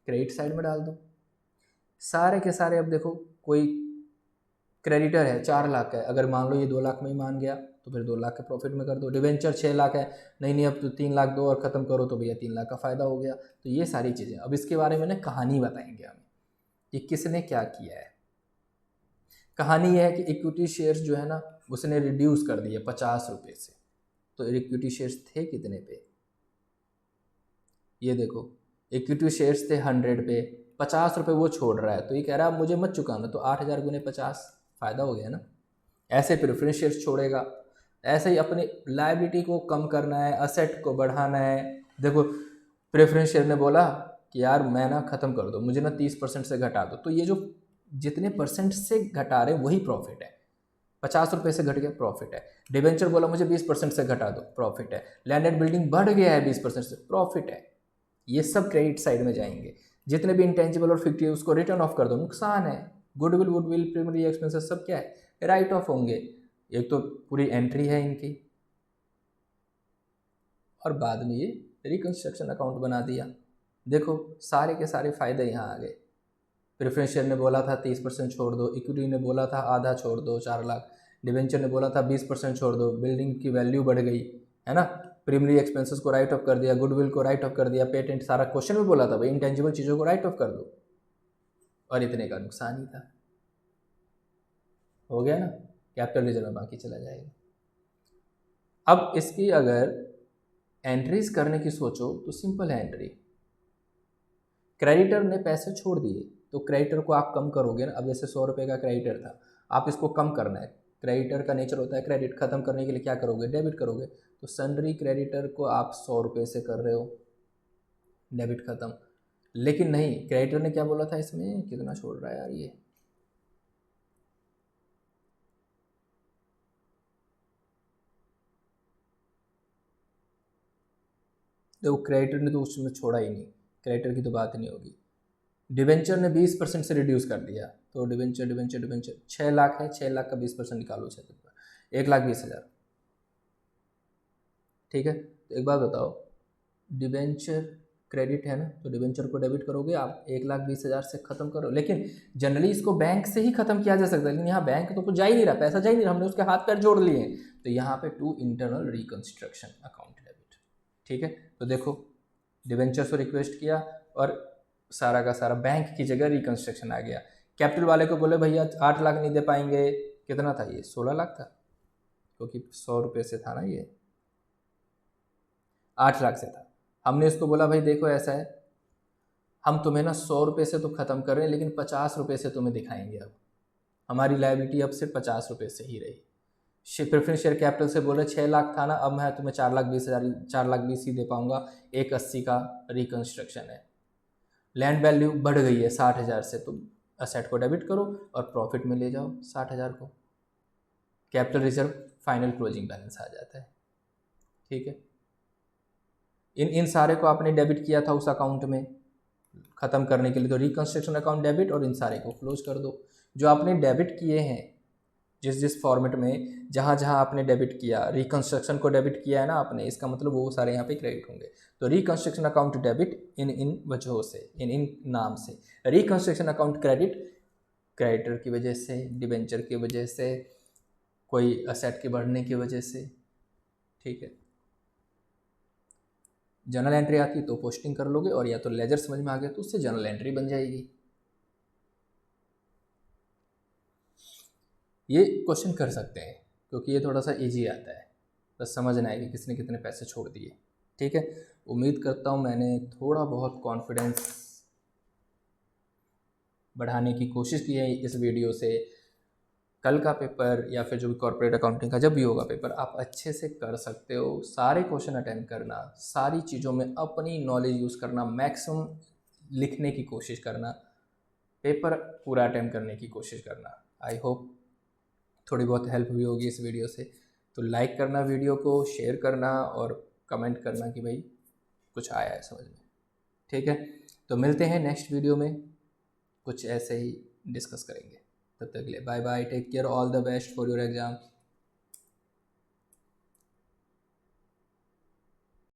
क्रेडिट साइड में डाल दो। सारे के सारे, अब देखो कोई क्रेडिटर है 4 लाख है, अगर मान लो ये 2 लाख में ही मान गया तो फिर 2 लाख के प्रॉफिट में कर दो। डिवेंचर 6 लाख है, नहीं अब तो 3 लाख दो और ख़त्म करो, तो भैया 3 लाख का फ़ायदा हो गया। तो ये सारी चीज़ें, अब इसके बारे में ना कहानी बताएंगे हमें कि किसने क्या किया है। कहानी यह है कि इक्विटी शेयर्स जो है ना उसने रिड्यूस कर दिए 50 रुपये से। तो इक्विटी शेयर्स थे कितने पे, ये देखो इक्विटी शेयर्स थे 100 पे, 50 रुपये वो छोड़ रहा है, तो ये कह रहा है मुझे मत चुकाना, तो 8000 गुने 50, फ़ायदा हो गया ना। ऐसे प्रेफरेंस शेयर्स छोड़ेगा, ऐसे ही अपनी लायबिलिटी को कम करना है, असेट को बढ़ाना है। देखो प्रेफरेंस शेयर ने बोला कि यार मैं ना ख़त्म कर दो, मुझे ना 30% से घटा दो, तो ये जो जितने परसेंट से घटा रहे वही प्रॉफिट है। 50 रुपये से घट गया, प्रॉफिट है। डिवेंचर बोला मुझे 20% से घटा दो, प्रॉफिट है। लैंड एंड बिल्डिंग बढ़ गया है 20% से, प्रॉफिट है। ये सब क्रेडिट साइड में जाएंगे। जितने भी इंटेंजिबल और फिक्टिव उसको रिटर्न ऑफ कर दो, नुकसान है। गुडविल वुडविल प्राइमरी एक्सपेंसेस सब क्या है, राइट ऑफ होंगे। एक तो पूरी एंट्री है इनकी, और बाद में ये रिकंस्ट्रक्शन अकाउंट बना दिया। देखो सारे के सारे फायदे यहाँ आ गए। प्रेफरेंस शेयर ने बोला था 30% छोड़ दो, इक्विटी ने बोला था आधा छोड़ दो 4 लाख, डिवेंचर ने बोला था 20% छोड़ दो, बिल्डिंग की वैल्यू बढ़ गई है ना, प्राइमरी एक्सपेंसेस को राइट ऑफ कर दिया, गुडविल को राइट ऑफ कर दिया, पेटेंट, सारा क्वेश्चन में बोला था भाई इंटेंजिबल चीज़ों को राइट ऑफ कर दो, और इतने का नुकसान ही था। हो गया ना, कैपिटल रिजर्व में बाकी चला जाएगा। अब इसकी अगर एंट्रीज करने की सोचो तो सिंपल है एंट्री। क्रेडिटर ने पैसे छोड़ दिए तो क्रेडिटर को आप कम करोगे ना। अब जैसे 100 रुपये का क्रेडिटर था, आप इसको कम करना है, क्रेडिटर का नेचर होता है क्रेडिट खत्म करने के लिए क्या करोगे, डेबिट करोगे। तो सन्ड्री क्रेडिटर को आप 100 रुपये से कर रहे हो, डेबिट खत्म। लेकिन नहीं, क्रेडिटर ने क्या बोला था, इसमें कितना छोड़ रहा है यार ये, देखो क्रेडिटर ने तो उसमें छोड़ा ही नहीं, क्रेडिटर की तो बात नहीं होगी। डिवेंचर ने 20% से रिड्यूस कर दिया, तो डिवेंचर डिवेंचर डिवेंचर 6 लाख है, 6 लाख का 20% निकालो 6 पर 1,20,000, ठीक है। तो एक बात बताओ, डिवेंचर क्रेडिट है ना, तो डिवेंचर को डेबिट करोगे आप, 1,20,000 से ख़त्म करो। लेकिन जनरली इसको बैंक से ही ख़त्म किया जा सकता है, लेकिन यहाँ बैंक तो कुछ जा ही नहीं रहा, पैसा जा ही नहीं रहा, हमने उसके हाथ पैर जोड़ लिए हैं। तो यहाँ पे to internal reconstruction account debit, ठीक है। तो देखो डिवेंचर से रिक्वेस्ट किया और सारा का सारा बैंक की जगह रिकंस्ट्रक्शन आ गया। कैपिटल वाले को बोले भैया 8 लाख नहीं दे पाएंगे, कितना था ये, 16 लाख था, क्योंकि 100 रुपये से था ना, ये 8 लाख से था। हमने इसको बोला भाई देखो ऐसा है, हम तुम्हें ना 100 रुपये से तो ख़त्म कर रहे हैं, लेकिन 50 रुपये से तुम्हें दिखाएंगे। अब हमारी लायबिलिटी अब सिर्फ 50 रुपये से ही रही। प्रेफरेंस शेयर कैपिटल से बोले 6 लाख था ना, अब मैं तुम्हें 4,20,000, 4,20,000 ही दे पाऊंगा, 1,80 का रिकंस्ट्रक्शन है। लैंड वैल्यू बढ़ गई है 60,000 से, तो असेट को डेबिट करो और प्रॉफिट में ले जाओ 60,000 को। Capital reserve final closing balance आ जाता है, ठीक है। इन सारे को आपने डेबिट किया था उस अकाउंट में ख़त्म करने के लिए, तो रिकंस्ट्रक्शन अकाउंट डेबिट, और इन सारे को क्लोज कर दो। जो आपने डेबिट किए हैं जिस जिस फॉर्मेट में, जहाँ जहाँ आपने डेबिट किया, रिकंस्ट्रक्शन को डेबिट किया है ना आपने, इसका मतलब वो सारे यहाँ पे क्रेडिट होंगे। तो रिकंस्ट्रक्शन अकाउंट डेबिट इन वजहों से, इन नाम से। रिकंस्ट्रक्शन अकाउंट क्रेडिट क्रेडिटर की वजह से, डिबेंचर की वजह से, कोई असेट के बढ़ने की वजह से, ठीक है। जर्नल एंट्री आती तो पोस्टिंग कर लोगे, और या तो लेजर समझ में आ गया तो उससे जर्नल एंट्री बन जाएगी। ये क्वेश्चन कर सकते हैं क्योंकि ये थोड़ा सा इजी आता है, बस समझना है कि किसने कितने पैसे छोड़ दिए, ठीक है। उम्मीद करता हूँ मैंने थोड़ा बहुत कॉन्फिडेंस बढ़ाने की कोशिश की है इस वीडियो से। कल का पेपर या फिर जो भी कॉर्पोरेट अकाउंटिंग का जब भी होगा पेपर, आप अच्छे से कर सकते हो। सारे क्वेश्चन अटेंड करना, सारी चीज़ों में अपनी नॉलेज यूज़ करना, मैक्सिमम लिखने की कोशिश करना, पेपर पूरा अटेम्प्ट करने की कोशिश करना। आई होप थोड़ी बहुत हेल्प हुई होगी इस वीडियो से। तो लाइक करना वीडियो को, शेयर करना और कमेंट करना कि भाई कुछ आया है समझ में। ठीक है, तो मिलते हैं नेक्स्ट वीडियो में, कुछ ऐसे ही डिस्कस करेंगे। तब तक के लिए bye bye, take care, all the best for your exam.